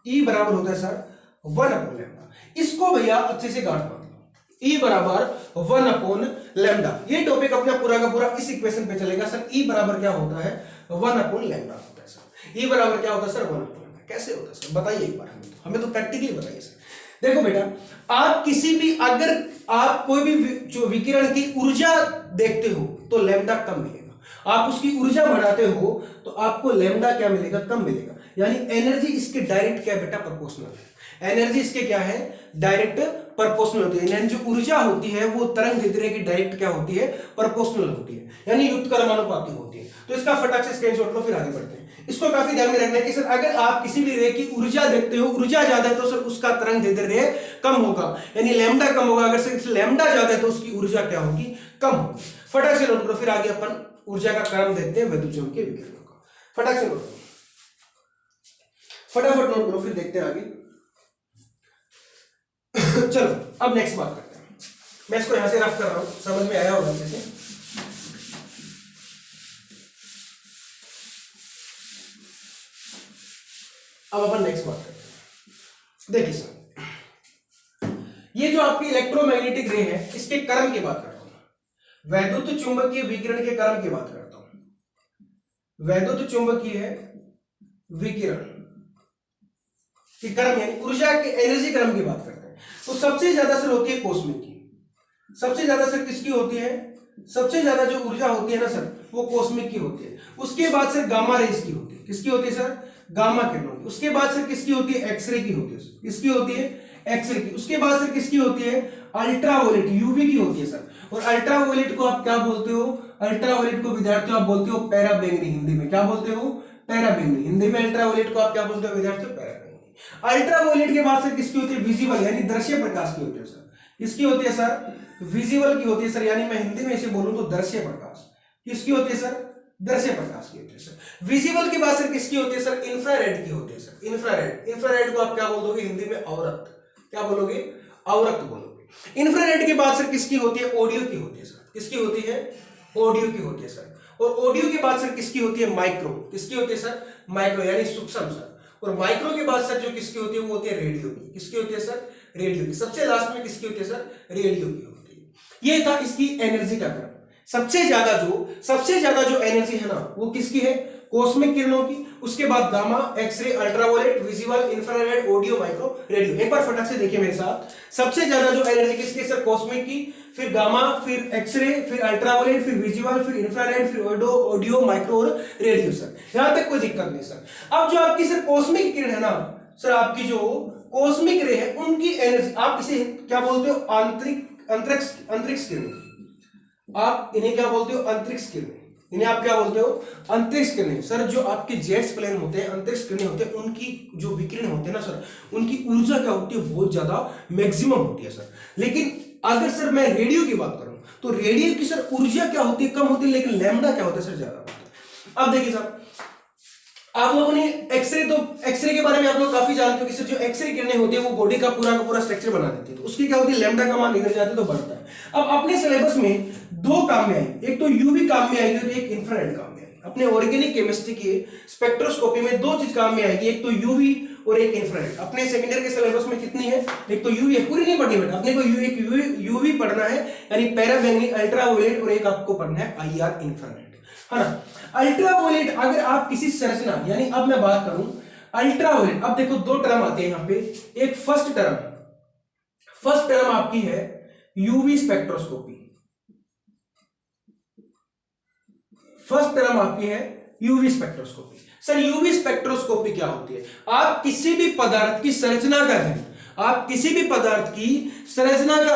E बराबर होता है सर 1 अपॉन लैम्डा। इसको भैया अच्छे से गांठ बांध लो, E बराबर 1 अपॉन लैम्डा। ये टॉपिक अपना पूरा का पूरा इस इक्वेशन पे चलेगा सर। E बराबर क्या होता है, 1 अपॉन लैम्डा होता है सर। E बराबर क्या होता है सर, 1 अपॉन लैम्डा। कैसे होता है सर बताइए एक बार, हमें तो प्रैक्टिकली बताइए सर। देखो बेटा आप किसी भी, अगर आप कोई भी जो विकिरण की ऊर्जा देखते हो तो लैम्डा कम मिलेगा, आप उसकी ऊर्जा बढ़ाते हो तो आपको लैम्डा क्या मिलेगा, कम मिलेगा। यानी एनर्जी इसके डायरेक्ट क्या बेटा, प्रोपोर्शनल है। एनर्जी इसके क्या है, डायरेक्ट प्रोपोर्शनल होती है। यानी जो ऊर्जा होती है वो तरंग दैर्ध्य की डायरेक्ट क्या होती है, प्रोपोर्शनल होती है, यानी व्युत्क्रमानुपाती होती है। तो इसका फटाक से स्क्रीनशॉट लो फिर आगे बढ़ते हैं। इसको काफी ध्यान में रखना है कि सर अगर आप किसी भी रे की ऊर्जा देखते हो, ऊर्जा ज्यादा है तो सर उसका तरंग दैर्ध्य कम होगा, यानी लैम्डा कम होगा। अगर सर लैम्डा ज्यादा है तो उसकी ऊर्जा क्या होगी, कम होगी। फटाक से नोट करो, फिर आगे अपन ऊर्जा का क्रम देखते हैं वैद्युतों के विकिरणों का। फटाक से नोट करो, फटाफट नोट करो, फिर देखते हैं आगे। चलो अब नेक्स्ट बात करते हैं। मैं इसको यहां से रफ कर रहा हूं, समझ में आया होगा अच्छे से। अब अपन नेक्स्ट बात करते हैं। देखिए सर, ये जो आपकी इलेक्ट्रोमैग्नेटिक रे है, इसके कर्म की बात करता हूं। वैद्युत चुंबकीय विकिरण के कर्म की बात करता हूं। वैद्युत चुंबकीय विकिरण की कर्म यानी ऊर्जा के एनर्जी कर्म की बात करते हैं। तो सबसे ज्यादा सर होती है कॉस्मिक की। सबसे ज्यादा सर किसकी होती है? सबसे ज्यादा जो ऊर्जा होती है ना सर, वो कॉस्मिक की होती है। उसके बाद सर गामा रेज की होती है। किसकी होती है सर? गामा किरणों की। उसके बाद सर किसकी होती है? एक्सरे की होती है। किसकी होती है? एक्सरे की। उसके बाद सर किसकी होती है? अल्ट्रावायलेट, यूवी की होती है सर। और अल्ट्रावायलेट को आप क्या बोलते हो? अल्ट्रावायलेट को विद्यार्थियों आप बोलते हो पैराबैंगनी। हिंदी में क्या बोलते हो? पैराबैंगनी। हिंदी में अल्ट्रावायलेट को आप क्या बोलते हो विद्यार्थियों? पैराबैंगनी। अल्ट्रावायलेट के बाद सर किसकी होती है? विजिबल यानी दृश्य प्रकाश की होती है सर। किसकी होती है सर? विजिबल की होती है सर, यानी मैं हिंदी में इसे बोलूं तो दृश्य प्रकाश। किसकी होती है सर? दृश्य प्रकाश की होती है सर। विजिबल की बात सर किसकी होती है सर? इंफ्रारेड की होती है सर। इंफ्रारेड। इंफ्रारेड को आप क्या बोलोगे हिंदी में? अवरक्त। क्या बोलोगे? अवरक्त बोलोगे। इंफ्रारेड के बाद सर किसकी होती है? ऑडियो की होती है सर। किसकी होती है? ऑडियो की होती है सर। और ऑडियो के बाद सर किसकी होती है? माइक्रो। किसकी होती है सर? माइक्रो यानी सूक्ष्म सर। और माइक्रो के बाद सर जो किसकी होती है वो होती है रेडियो की। किसकी होती है सर? रेडियो की। सबसे लास्ट में किसकी होती है सर? रेडियो की होती है। ये था इसकी एनर्जी का क्रम। सबसे ज्यादा जो एनर्जी है ना वो किसकी है? कॉस्मिक किरणों की। उसके बाद gamma, X ray, ultraviolet, visible, infrared, audio, micro, radio. एक बार फटाक से देखिए मेरे साथ। सबसे ज्यादा जो एनर्जी किसकी है सर? कॉस्मिक की, फिर गामा, फिर एक्सरे, फिर अल्ट्रावायलेट, फिर विजिबल, फिर इंफ्रारेड, फिर ऑडियो, माइक्रो और रेडियो सर। यहां तक कोई दिक्कत नहीं सर। अब जो आपकी सर कॉस्मिक किरण है ना सर, आपकी जो कॉस्मिक रे है उनकी एनर्जी आप इसे क्या बोलते हो? अंतरिक्ष किरणें। आप इन्हें क्या बोलते हो? अंतरिक्ष किरणें। इन्हें आप क्या बोलते हो? अंतरिक्ष किरणें। सर जो आपके जेट्स प्लेन होते हैं, अंतरिक्ष किरणें होते हैं, उनकी जो विकिरण होते हैं ना सर, उनकी ऊर्जा क्या होती है? बहुत ज्यादा मैक्सिमम होती है सर। लेकिन अगर सर मैं रेडियो की बात करूं तो रेडियो की सर ऊर्जा क्या होती है? कम होती है, लेकिन लैम्डा क्या होता है सर? ज्यादा होता है। अब देखिए सर, आप लोगों ने एक्सरे के बारे में आप लोग काफी जानते हो कि सर जो एक्सरे किरणें होती है वो बॉडी का पूरा स्ट्रक्चर बना देती है। तो उसकी क्या होती है? लैम्डा का मान इधर जाता है तो बढ़ता है। अब अपने सिलेबस में दो काम में आएगी, एक तो यूवी काम में आएगी और एक इंफ्रारेड काम में आएगी। अपने ऑर्गेनिक केमिस्ट्री की स्पेक्ट्रोस्कोपी में दो चीज काम में आएगी, एक तो यूवी और एक इंफ्रारेड। अपने सेकेंडरी के सिलेबस में कितनी है? एक तो यूवी है, पूरी नहीं पढ़नी बेटा, अपने को यूवी पढ़ना है यानी पैराबैंगनी, अल्ट्रावायलेट, और एक आपको पढ़ना है आईआर, इंफ्रारेड, है ना। अल्ट्रावायलेट अगर आप किसी संरचना, यानी अब मैं बात करूं अल्ट्रावायलेट, अब देखो दो टर्म आते हैं यहां पे। एक फर्स्ट टर्म आपकी है यूवी स्पेक्ट्रोस्कोपी। फर्स्ट टर्म आपकी है UV spectroscopy. Sir UV spectroscopy क्या होती है? आप किसी भी पदार्थ की संरचना का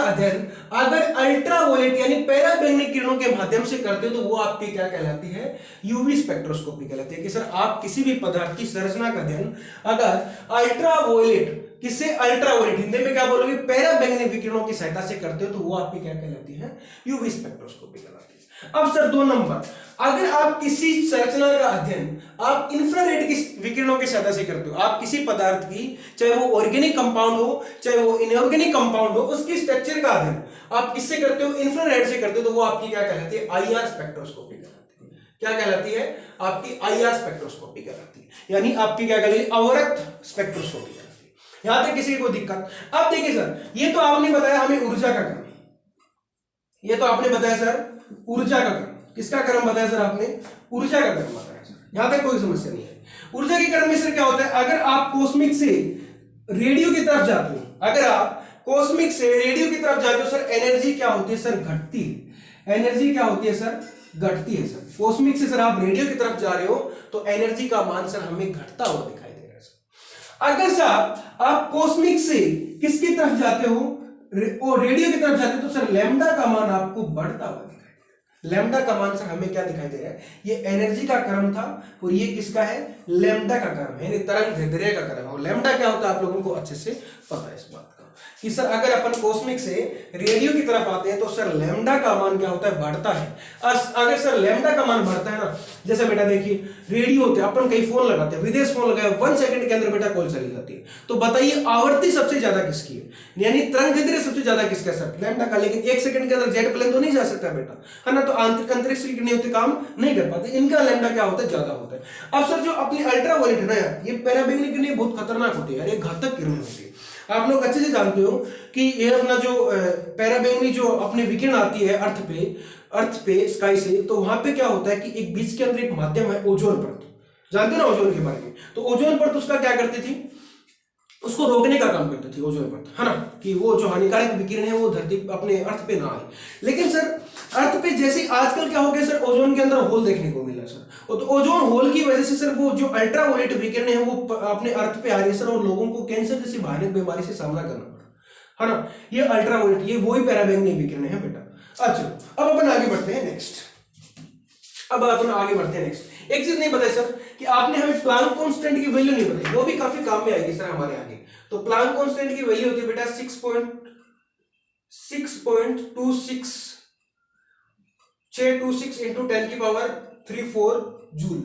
अध्ययन अगर अल्ट्रावायलेट यानी पैराबैंगनी किरणों के माध्यम से करते हो तो वो आपकी क्या कहलाती है? यूवी स्पेक्ट्रोस्कोपी कहलाती है। कि सर आप किसी भी पदार्थ की संरचना का अध्ययन अगर अल्ट्रावायलेट हिंदी में क्या बोलोगे? पैराबैंगनी विकिरणों की सहायता से करते हो तो वो आपकी क्या कहलाती है? यूवी स्पेक्ट्रोस्कोपी कहलाती है। अब सर 2 नंबर, अगर आप किसी संरचना का अध्ययन आप इंफ्रारेड की विकिरणों की सहायता से करते हो, आप किसी पदार्थ की, चाहे वो ऑर्गेनिक कंपाउंड हो चाहे वो इनऑर्गेनिक कंपाउंड हो, उसकी स्ट्रक्चर का अध्ययन आप किससे करते हो? इंफ्रारेड से करते हो, तो वो आपकी क्या कहलाती है? आईआर स्पेक्ट्रोस्कोपी कहलाती है। क्या कहलाती है? आपकी आईआर स्पेक्ट्रोस्कोपी कहलाती है, यानी आपकी क्या कहलाती है? अवरक्त स्पेक्ट्रोस्कोपी कहलाती है। यहां तक किसी को दिक्कत? अब देखिए सर, ये तो आपने बताया हमें ऊर्जा का क्रम, ये तो आपने बताया सर ऊर्जा का क्रम। किसका क्रम बताया सर आपने? ऊर्जा का क्रम बताया सर। यहां तक कोई समस्या नहीं है। ऊर्जा के क्रम में सर क्या होता है? अगर आप कॉस्मिक से रेडियो की तरफ जाते हो, सर एनर्जी क्या होती है सर? घटती है। एनर्जी क्या होती है सर? घटती है सर। कॉस्मिक से सर आप रेडियो की तरफ जा रहे हो तो एनर्जी का मान सर हमें घटता हुआ दिखाई दे रहा है सर। अगर सर आप कॉस्मिक से किसकी तरफ जाते हो? रेडियो की तरफ जाते हो तो सर लैम्डा का मान आपको बढ़ता हुआ दिखाई दे रहा है। लैम्डा का मान सर हमें क्या दिखाई दे रहा है? ये एनर्जी का क्रम था और ये किसका है? लैम्डा का क्रम है, तरंग दैर्ध्य का क्रम है। और लैम्डा क्या होता है आप लोगों को अच्छे से पता है इस बात का। कि सर अगर अपन कॉस्मिक से रेडियो की तरफ आते हैं तो सर लैम्डा का मान क्या होता है, बढ़ता है। अगर सर लैम्डा का मान बढ़ता है ना, जैसे बेटा देखिए रेडियो होते हैं, अपन कहीं फोन लगाते हैं, विदेश फोन लगाया 1 सेकंड के अंदर बेटा कॉल चली जाती है। तो बताइए आवृत्ति सबसे ज्यादा किसकी है, यानी तरंग दैर्ध्य सबसे ज्यादा किसका है सर, लैम्डा का। लेकिन 1 सेकंड के अंदर जेट प्लेन तो नहीं जा सकता बेटा, है ना, तो आंतरिक अंतरिक्ष की किरणें होते काम नहीं कर पाते, इनका लैम्डा क्या होता है, ज्यादा होता है। अब सर जो अपनी अल्ट्रावायलेट है ना यार, ये पैराबैंगनी किरणें बहुत खतरनाक होती है यार, ये घातक किरणें होती है। आप लोग अच्छे से जानते हो कि ये अपना जो पैराबैंगनी जो अपने विकिरण आती है अर्थ पे स्काई से, तो वहां पे क्या होता है कि एक बीच के अंदर एक माध्यम है ओजोन परत, जानते हो ना ओजोन के बारे में। तो ओजोन परत उसका क्या करती थी, उसको रोकने का काम करती थी ओजोन परत, है ना, कि वो जो हानिकारक विकिरण है वो धरती अपने अर्थ पे ना आए। लेकिन सर अर्थ पे जैसे आजकल क्या हो गया सर, ओजोन के अंदर होल देखने को मिला सर, तो ओजोन होल की वजह से सर वो जो अल्ट्रावायलेट विकिरण है वो अपने अर्थ पे आ रही है सर, और लोगों को कैंसर जैसी भयानक बीमारी से सामना करना पड़ा, है ना। ये अल्ट्रावायलेट, ये वही पैराबैंगनी विकिरण है बेटा। अच्छा अब अपन आगे बढ़ते हैं नेक्स्ट, एक चीज नहीं बताई सर कि आपने हमें प्लांक कांस्टेंट की वैल्यू नहीं बताई, वो भी काफी काम में आएगी सर हमारे आगे। तो प्लांक कांस्टेंट की वैल्यू होती है बेटा 6.626 into 10 की पावर 34 जूल,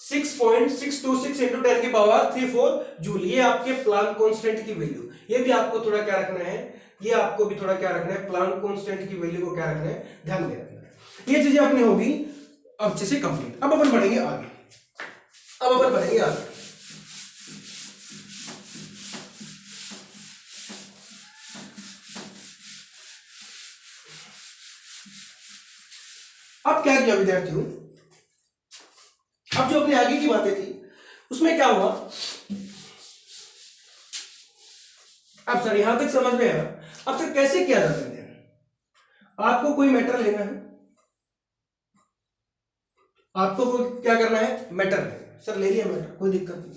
6.626 into 10 की पावर 34 जूल, ये आपके प्लांक कांस्टेंट की वैल्यू। ये भी आपको थोड़ा क्या रखना है, ये आपको भी थोड़ा क्या रखना है, प्लांक कांस्टेंट की वैल्यू को क्या रखना है, ध्यान में रखना है। ये चीजें अपनी होगी अब अच्छे से कंप्लीट। अब अपन बढ़ेंगे आगे, अब क्या किया विद्यार्थियों, अब जो अपने आगे की बातें थी उसमें क्या हुआ, अब सर यहां तक समझ में आया। अब सर कैसे किया जाता है, आपको कोई मैटर लेना है, आपको क्या करना है, मैटर लेना। सर ले लिया मैटर, कोई दिक्कत नहीं।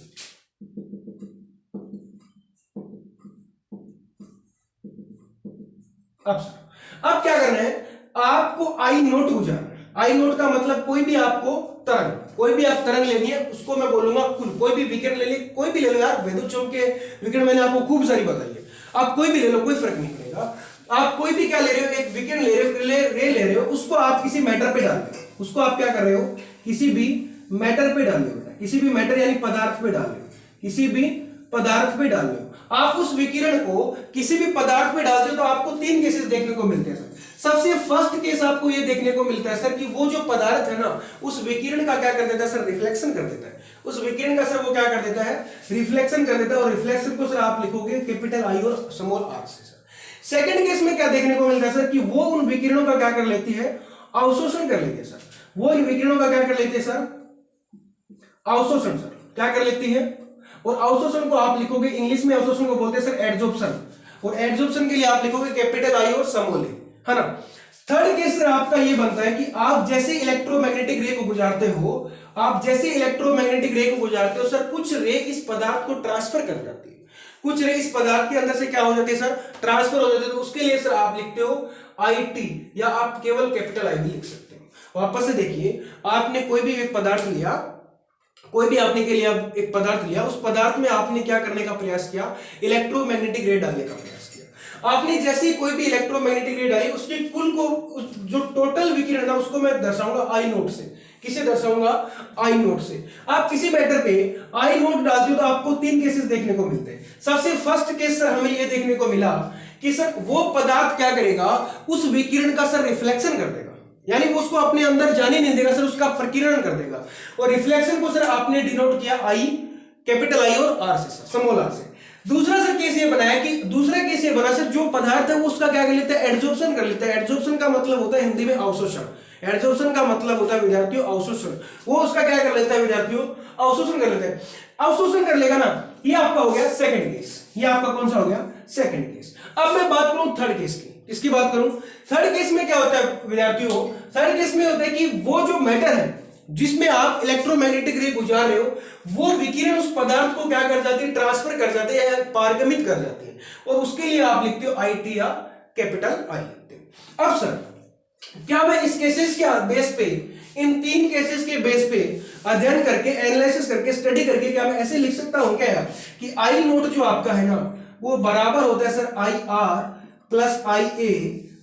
अब क्या करना है, आपको आई नोट गुजारना है। आई नोट का मतलब कोई भी आपको तरंग, कोई भी आप तरंग लेनी है, उसको मैं बोलूंगा कुल, कोई भी विकिरण ले ली, कोई भी ले लो यार, विद्युत चुम्बकीय विकिरण मैंने आपको खूब सारी बताई है, आप कोई भी ले लो, कोई फर्क नहीं पड़ेगा। आप कोई भी क्या ले रहे हो, एक विकिरण ले रहे हो, उसको आप किसी मैटर पे डाल रहे हो, उसको आप क्या कर रहे हो, किसी भी मैटर पे डाल रहे हो, किसी भी मैटर यानी पदार्थ पे डाल रहे हो, किसी भी पदार्थ पे डाल रहे हो। आप उस विकिरण को किसी भी पदार्थ पे डालते हो तो आपको 3 केसेस देखने को मिलते हैं सर। सबसे फर्स्ट केस आपको ये देखने को मिलता है सर कि वो जो पदार्थ है ना, उस विकिरण का क्या कर देता है सर, रिफ्लेक्शन कर देता है। उस विकिरण का सर वो क्या कर देता है, रिफ्लेक्शन कर देता है, और रिफ्लेक्शन को सर आप लिखोगे कैपिटल आई और स्मॉल आर से सर। सेकंड केस में क्या देखने को मिलता है सर कि वो उन विकिरणों का क्या कर लेती है, अवशोषण कर लेती है सर। वो इन विकिरणों का क्या कर लेती है सर, अवशोषण सर क्या कर लेती है, और अवशोषण को आप लिखोगे, इंग्लिश में अवशोषण को बोलते हैं सर एड्जॉर्प्शन, और एड्जॉर्प्शन के लिए आप लिखोगे कैपिटल आई और स्मॉल ए, है ना। थर्ड केस सर आपका ये बनता है कि आप जैसे इलेक्ट्रोमैग्नेटिक रे को गुजारते हो, सर कुछ रे इस पदार्थ को ट्रांसफर कर जाती है, कुछ रे इस पदार्थ के अंदर से क्या हो जाती है सर, ट्रांसफर हो जाती है। तो उसके लिए सर आप लिखते हो IT, या आप केवल कैपिटल आई भी लिख सकते हो। वापस से देखिए, आपने कोई भी एक पदार्थ लिया, एक पदार्थ लिया, उस पदार्थ में आपने क्या करने का प्रयास किया, इलेक्ट्रोमैग्नेटिक रे डालने का प्रयास किया। आपने जैसे ही कोई भी इलेक्ट्रोमैग्नेटिक रे डाली, उसके कुल को, जो टोटल विकिरण है उसको मैं दर्शाऊंगा आई नोट से। किसे दर्शाऊंगा, आई नोट से। आप किसी मैटर पे आई नोट डालते हो तो आपको 3 केसेस देखने को मिलते हैं। सबसे फर्स्ट केस सर हमें यह देखने को मिला कि सर वो पदार्थ क्या करेगा, उस विकिरण का सर रिफ्लेक्शन कर देगा, यानी वो उसको अपने अंदर जाने नहीं देगा सर, उसका प्रकीर्णन कर देगा। और रिफ्लेक्शन को सर आपने डिनोट किया आई, कैपिटल आई और आर से सर, स्मॉल आर से। दूसरा सर केस ये बनाया कि दूसरा केस ये बना सर, जो पदार्थ है वो उसका क्या कर लेता है, एड्जॉर्प्शन कर लेता है। एड्जॉर्प्शन का मतलब होता है हिंदी में अवशोषण। एड्जॉर्प्शन का मतलब होता है विद्यार्थियों अवशोषण। वो उसका क्या कर लेता है विद्यार्थियों, अवशोषण कर लेता है। अवशोषण कर लेगा ना, ये आपका हो गया सेकंड केस। ये आपका कौन सा हो गया, सेकंड केस। अब मैं बात करूं थर्ड केस की, इसकी बात करूं थर्ड केस में क्या होता है विद्यार्थियों, थर्ड केस में होता है कि वो जो मैटर है जिसमें आप इलेक्ट्रोमैग्नेटिक रे गुजार रहे हो, वो विकिरण उस पदार्थ को क्या कर जाती है, ट्रांसफर कर जाती है या पारगमित कर जाती है, और उसके लिए आप लिखते हो IT या कैपिटल आई लिखते हो। अब सर क्या मैं इस केसेस के बेस पे, इन 3 केसेस के बेस पे अध्ययन करके, एनालिसिस करके, स्टडी करके क्या मैं ऐसे लिख सकता हूं क्या यार कि आई नोट जो आपका है ना, वो बराबर होता है सर आई आर प्लस आई ए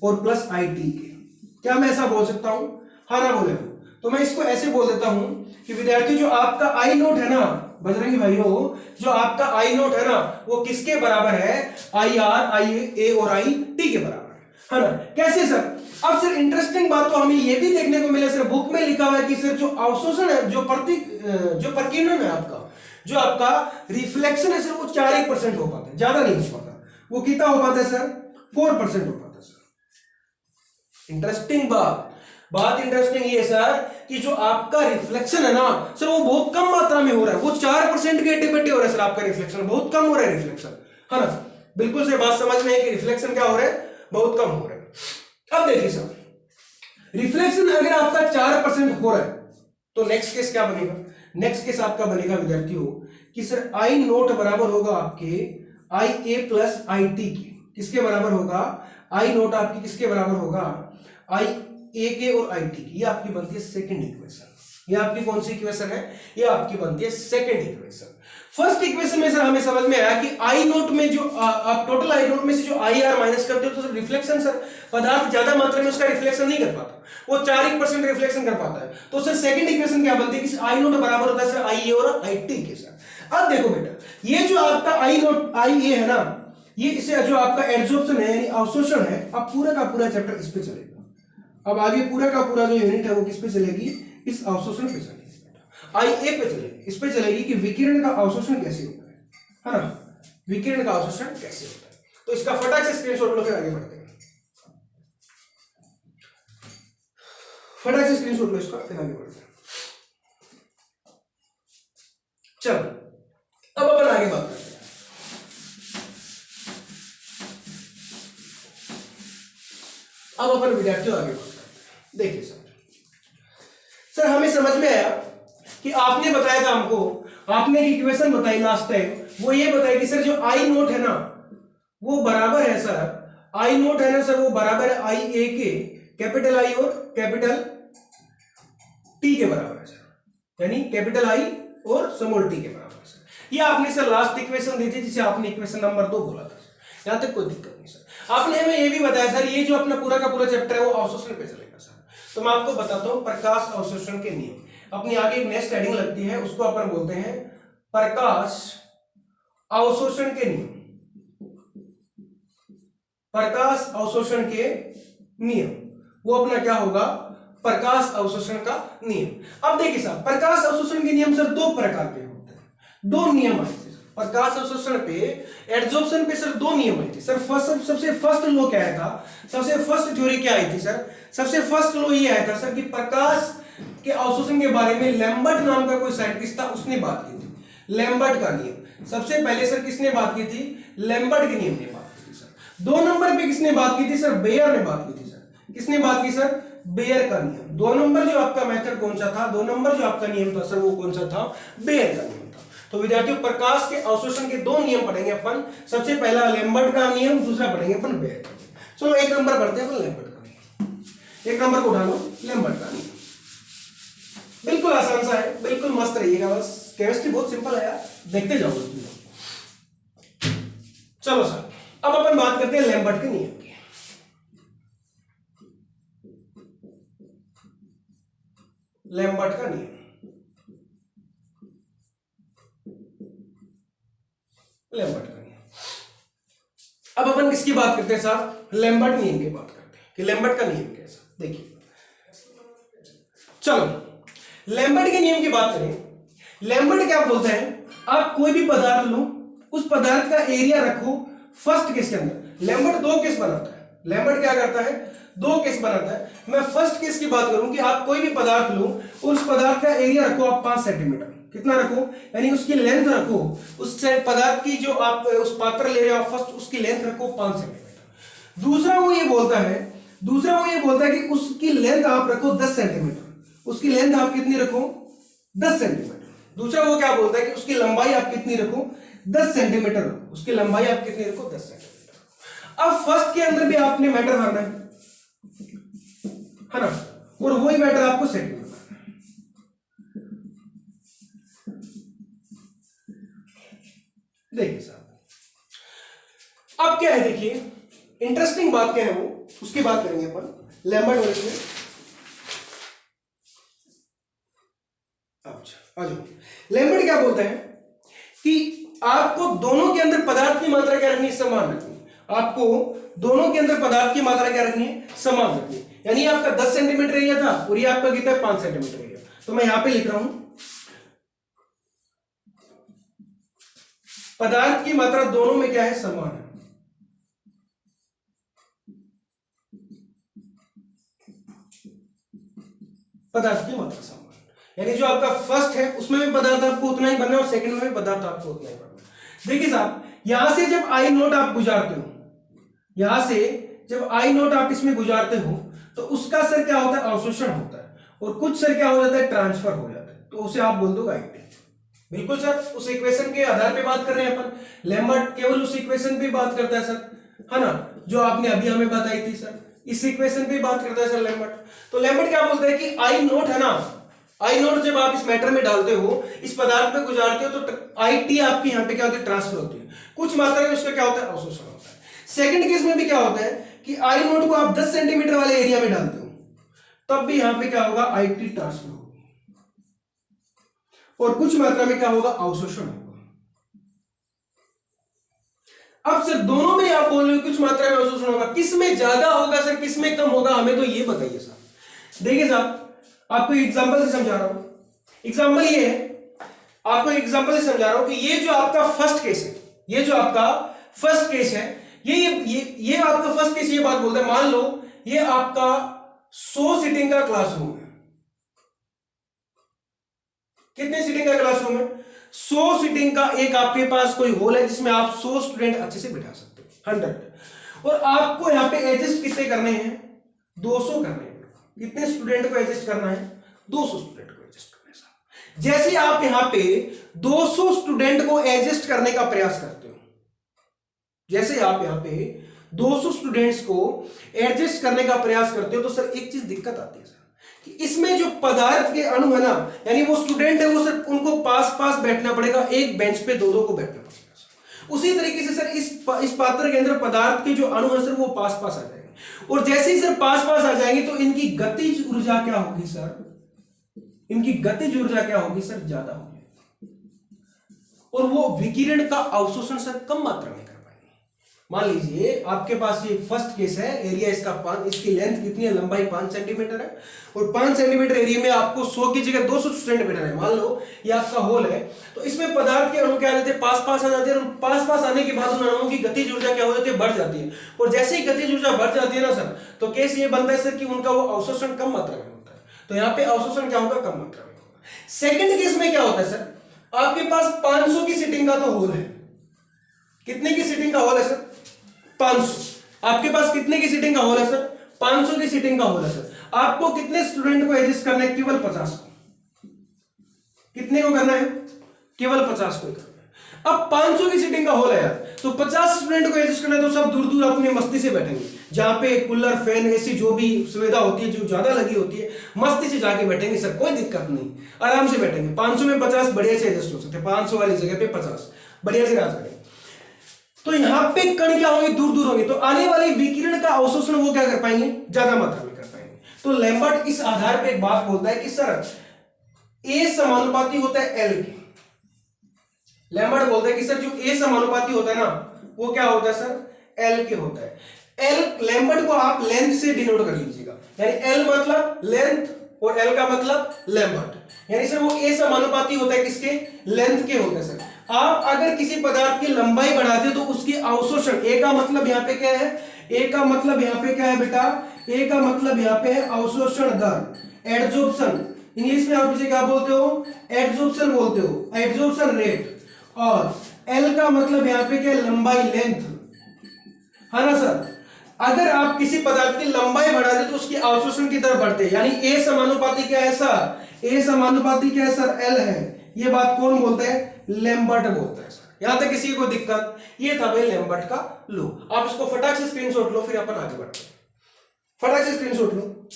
और प्लस आई टी के। क्या मैं ऐसा बोल सकता हूं? हाँ ना बोले तो मैं इसको ऐसे बोल देता हूं कि विद्यार्थी जो आपका आई नोट है ना बजरंगी भाइयों, जो आपका आई नोट है ना वो किसके बराबर है? आई आर आई ए और आई टी के बराबर है ना। कैसे सर? अब सर इंटरेस्टिंग बात तो हमें ये भी देखने को मिले सर, बुक में लिखा हुआ है कि सर जो अवशोषण है, जो प्रकीर्णन है आपका, जो आपका रिफ्लेक्शन है सर वो 4% हो पाता है, ज्यादा नहीं हो पाता। वो कितना हो पाता है सर? 4% हो पाता है सर। इंटरेस्टिंग बात इंटरेस्टिंग ये सर कि जो आपका रिफ्लेक्शन है ना सर वो बहुत कम मात्रा में हो रहा है, वो 4% के एटीपीटी हो रहा है सर, आपका रिफ्लेक्शन बहुत कम हो रहा है रिफ्लेक्शन, है ना। बिल्कुल से बात समझ में है कि रिफ्लेक्शन क्या हो रहा है? बहुत कम हो रहा है। अब देखिए सर, रिफ्लेक्शन अगर आपका 4% हो रहा है तो नेक्स्ट केस क्या बनेगा? नेक्स्ट केस आपका बनेगा विद्यार्थियों कि सर आई नोट बराबर होगा आपके आई ए प्लस आई टी की। किसके बराबर होगा? आई नोट आपकी किसके बराबर होगा? आई ए के और आई टी की। ये आपकी बनती है सेकंड इक्वेशन। ये आपकी कौन सी इक्वेशन है? ये आपकी बनती है सेकंड इक्वेशन। फर्स्ट इक्वेशन में सर हमें समझ में आया कि आई नोट में जो आप टोटल आई नोट में से जो आई आर माइनस करते हो तो सर रिफ्लेक्शन सर पदार्थ ज्यादा मात्रा में उसका रिफ्लेक्शन नहीं कर पाता, वो 4% रिफ्लेक्शन कर पाता है। तो सर सेकंड इक्वेशन क्या बनती है कि आई नोट बराबर होता है सर आई ए और आई टी के सर। अब देखो बेटा, ये जो आपका आई नोट आई ए है ना, ये इसे जो आपका एड्सॉर्प्शन है यानी अवशोषण है, अब पूरा का पूरा चैप्टर इस पे चलेगा। अब आगे पूरा का पूरा जो यूनिट है वो किस पे चलेगी? इस अवशोषण पे चलेगी, आई ए पे चलेगी, इस पे चलेगी कि विकिरण का अवशोषण कैसे होता है ना, विकिरण का अवशोषण कैसे होता है। तो इसका फटाक से स्क्रीनशॉट लो, फिर आगे बढ़ते हैं। फटाक से स्क्रीनशॉट लो इसका, फिर आगे बढ़ते हैं। चलो अब अपन आगे बात करते हैं। अब अपन विद्यार्थियों आगे बात करते हैं। देखिए सर हमें समझ में आया कि आपने बताया था हमको, आपने एक इक्वेशन बताई लास्ट टाइम, वो ये बताया कि सर जो आई नोट है ना वो बराबर है सर, आई नोट है ना सर वो बराबर है आई ए के, कैपिटल आई और कैपिटल टी के बराबर है सर, यानी कैपिटल आई और स्मॉल टी के बराबर है सर। ये आपने सर लास्ट इक्वेशन दी थी जिसे आपने इक्वेशन नंबर 2 बोला था। यहां तक कोई दिक्कत नहीं सर। आपने हमें ये भी बताया सर ये जो अपना पूरा का पूरा चैप्टर है वो अवशोषण पे चलेगा सर। तो मैं आपको बताता हूं प्रकाश अवशोषण के नियम। अपनी आगे एक नेक्स्ट हेडिंग लगती है, उसको अपन बोलते हैं प्रकाश अवशोषण के नियम। प्रकाश अवशोषण के नियम वो अपना क्या होगा? प्रकाश अवशोषण का नियम। अब देखिए साहब, प्रकाश अवशोषण के नियम सर 2 प्रकार के होते हैं, 2 नियम आए थे प्रकाश अवशोषण पे। एड्सॉर्प्शन पे सर 2 नियम आए थे सर। सबसे फर्स्ट लॉ क्या आया था? सबसे फर्स्ट थ्योरी क्या आई थी सर? सबसे फर्स्ट लॉ ये आया था सर कि प्रकाश के अवशोषण के बारे में लैम्बर्ट नाम का कोई साइंटिस्ट था, उसने बात की थी, लैम्बर्ट का नियम। सबसे पहले सर किसने बात की थी? लैम्बर्ट के नियम ने बात की थी सर। 2 नंबर पे किसने बात की थी सर? बेयर ने बात की थी सर। किसने बात की सर? बेयर का नियम। 2 नंबर जो आपका मेथड कौन सा था? 2 नंबर जो आपका नियम था सर वो कौन सा था? बेयर का नियम था। तो विद्यार्थियों प्रकाश के अवशोषण के 2 नियम पढ़ेंगे अपन। सबसे पहला लैम्बर्ट का नियम, दूसरा पढ़ेंगे अपन बेयर का नियम। चलो 1 नंबर पढ़ते हैं अपन लैम्बर्ट का नियम। 1 नंबर को उठा लो, लैम्बर्ट का नियम। बिल्कुल आसान सा है, बिल्कुल मस्त रहिएगा, बस केमिस्ट्री बहुत सिंपल है यार, देखते जाओ उसमें। चलो सर अब अपन बात करते हैं लैम्बर्ट के नियम की। लैम्बर्ट का नियम, लैम्बर्ट का नियम। अब अपन किसकी बात करते हैं साहब? लैम्बर्ट नियम की बात करते हैं कि लैम्बर्ट का नियम कैसा। देखिए चलो लैम्बर्ट के नियम की बात करें। लैम्बर्ट क्या बोलता है? आप कोई भी पदार्थ लो, उस पदार्थ का एरिया रखो फर्स्ट केस के अंदर। लैम्बर्ट 2 केस बनाता है। लैम्बर्ट क्या करता है? 2 केस बनाता है। मैं फर्स्ट केस की बात करूं कि आप कोई भी पदार्थ लो, उस पदार्थ का एरिया रखो आप 5 सेंटीमीटर। कितना रखो? यानी उसकी लेंथ रखो, उस पदार्थ की जो आप उस पात्र ले रहे हो फर्स्ट, उसकी लेंथ रखो 5 सेंटीमीटर। दूसरा वो ये बोलता है कि उसकी लेंथ आप रखो 10 सेंटीमीटर। उसकी लेंथ आप कितनी रखो? 10 सेंटीमीटर। दूसरा वो क्या बोलता है कि उसकी लंबाई आप कितनी रखो? 10 सेंटीमीटर रखो। उसकी लंबाई आप कितनी रखो? 10 सेंटीमीटर। अब फर्स्ट के अंदर भी आपने मैटर भरना है ना, और वही मैटर आपको सेकंड में भरना है। देखिए साहब अब क्या है देखिए, इंटरेस्टिंग बात क्या है वो, उसकी बात करेंगे अपन लैम्बर्ट वर्क में। अच्छा आ जाओ, लैम्बर्ट क्या बोलता है कि आपको दोनों के अंदर पदार्थ की मात्रा क्या रखनी है, समान रखनी है। आपको दोनों के अंदर पदार्थ की मात्रा क्या रखनी है, समान रखनी है। यानी आपका 10 सेंटीमीटर एरिया था और ये आपका कितना है, 5 सेंटीमीटर एरिया। तो मैं यहां पे लिख रहा हूं पदार्थ की मात्रा दोनों में क्या है, समान है। पदार्थ की मात्रा समान, यानी जो आपका फर्स्ट है उसमें भी पदार्थ आपको उतना ही भरना है और सेकंड में भी पदार्थ आपको उतना ही भरना है। देखिए साहब, यहां से जब आई नोट आप गुजारते हो, यहां से जब आई नोट आप इसमें गुजारते हो तो उसका सर क्या होता है, अवशोषण होता है, और कुछ सर क्या हो जाता है, ट्रांसफर हो जाता है। तो उसे आप बोल दो आई टी। बिल्कुल सर, उस इक्वेशन के आधार पे बात कर रहे हैं अपन। लैम्बर्ट केवल उस इक्वेशन पे बात करता है सर, है ना, जो आपने अभी हमें बताई थी सर, इस इक्वेशन पे बात करता है सर लैम्बर्ट। तो लैम्बर्ट क्या बोलता है कि आई नोट है ना, आई नोट जब आप इस मैटर में डालते हो, इस पदार्थ में गुजारते हो, तो आई टी आपकी यहाँ पे क्या होती है, ट्रांसफर होती है। कुछ मात्रा में उसका क्या होता है, अवशोषण होता है। सेकंड केस में भी क्या होता है कि आई नोट को आप 10 सेंटीमीटर वाले एरिया में डालते हो, तब भी यहां पे क्या होगा, आई टी ट्रांसफर होगी, और कुछ मात्रा में क्या होगा, अवशोषण होगा। अब सर दोनों में आप बोल रहे हो कुछ मात्रा में अवशोषण होगा, किस में ज्यादा होगा सर, किस में कम होगा, हमें तो ये बताइए साहब। देखिए साहब, आपको एग्जांपल से समझा रहा हूं। एग्जांपल ये है, आपको एग्जांपल से समझा रहा हूं कि ये जो आपका फर्स्ट केस है, ये जो आपका फर्स्ट केस है, ये आपका फर्स्ट केस ये बात बोलता है, मान लो ये आपका 100 सीटिंग का क्लासरूम है। कितने सीटिंग का क्लासरूम है, 100 सीटिंग का एक आपके पास कोई हॉल है जिसमें आप 100 स्टूडेंट अच्छे से बिठा सकते हो, 100। और आपको यहां पे एडजस्ट कितने करने हैं, 200 करने हैं। कितने स्टूडेंट को एडजस्ट करना है, 200 स्टूडेंट को एडजस्ट करना है। जैसे आप यहां पे 200 स्टूडेंट को एडजस्ट करने का प्रयास करते हो, जैसे आप यहां पे 200 स्टूडेंट्स को एडजस्ट करने का प्रयास करते हो, तो सर एक चीज दिक्कत आती है सर, कि इसमें जो पदार्थ के अणु है ना, यानी वो स्टूडेंट है, वो सर उनको पास पास बैठना पड़ेगा, एक बेंच पे दो को बैठना पड़ेगा। उसी तरीके से सर इस पात्र के अंदर पदार्थ के जो अणु है सर, वो पास पास आ जाएंगे, और जैसे ही सर पास पास आ जाएंगे तो इनकी गतिज ऊर्जा क्या होगी सर, इनकी गतिज ऊर्जा क्या होगी सर, ज्यादा होगी, और वो विकिरण का अवशोषण सर कम मात्रा में कर पाएंगे। मान लीजिए आपके पास ये फर्स्ट केस है, एरिया इसका 5, इसकी लेंथ कितनी है, लंबाई 5 सेंटीमीटर है, और 5 सेंटीमीटर एरिया में आपको 100 की जगह 200 स्टूडेंट बैठा है। मान लो ये आपका होल है, तो इसमें पदार्थ के अणु क्या आ जाते हैं, पास पास आ जाते हैं, और पास पास आने के बाद उन अणुओं की गतिज ऊर्जा क्या हो जाती है, बढ़ जाती है। और जैसे ही गतिज ऊर्जा बढ़ जाती है ना सर, तो केस ये बनता है सर कि उनका वो अवशोषण कम मात्रा में होता है। तो यहाँ पे अवशोषण क्या होगा, कम मात्रा में होगा। सेकेंड केस में क्या होता है सर, आपके पास 500 की सीटिंग का तो होल है। कितने की सीटिंग का होल है सर, 500। आपके पास कितने की सीटिंग का होल है सर, 500 की सीटिंग का होल है सर। आपको कितने स्टूडेंट को एडजस्ट करना है, केवल 50 को। कितने को करना है, केवल 50 को करना है। अब 500 की सीटिंग का होल है यार, तो 50 स्टूडेंट को एडजस्ट करना है, तो सब दूर दूर अपनी मस्ती से बैठेंगे, जहां पे कूलर फैन ऐसी जो भी सुविधा होती है, जो ज्यादा लगी होती है, मस्ती से जाके बैठेंगे सर, कोई दिक्कत नहीं, आराम से बैठेंगे। 500 में 50 बढ़िया से एडजस्ट हो सकते हैं, 500 वाली जगह पे 50 बढ़िया से राज करेंगे। तो यहां पे कण क्या होंगे, दूर दूर होंगे, तो आने वाले विकिरण का अवशोषण वो क्या कर पाएंगे, ज्यादा मात्रा में कर पाएंगे। तो लैम्बर्ट इस आधार पे एक बात बोलता है कि सर ए समानुपाती होता है एल के। लैम्बर्ट बोलता है कि सर जो ए समानुपाती होता है ना, वो क्या होता है सर, एल के होता है। एल लैम्बर्ट को आप लेंथ से डिनोट कर लीजिएगा, यानी एल मतलब लेंथ और एल का मतलब लैम्बर्ट, यानी सर वो ए समानुपाती होता है किसके, लेंथ के होता है सर। आप अगर किसी पदार्थ की लंबाई बढ़ाते हो तो उसकी अवशोषण, ए का मतलब यहां पे क्या है, ए का मतलब यहां पे क्या है बेटा, ए का मतलब यहां पे है अवशोषण दर, एडजॉर्प्शन। इंग्लिश में आप इसे क्या बोलते हो, एडजॉर्प्शन बोलते हो, एडजॉर्प्शन रेट। और एल का मतलब यहां पे क्या है, लंबाई, लेंथ, है ना सर। अगर आप किसी पदार्थ की लंबाई बढ़ा दे तो उसकी अवशोषण की तरफ बढ़ते हैं, यानी ए समानुपाती क्या है सर, ए समानुपाती क्या है सर, एल है। ये बात कौन बोलता है, लैम्बर्ट बोलता है सर। यहां तक किसी को दिक्कत, ये था भाई लैम्बर्ट का लो। आप इसको फटाक से स्क्रीनशॉट लो, फिर अपन आगे बढ़ते हैं। फटाक से स्क्रीनशॉट लो,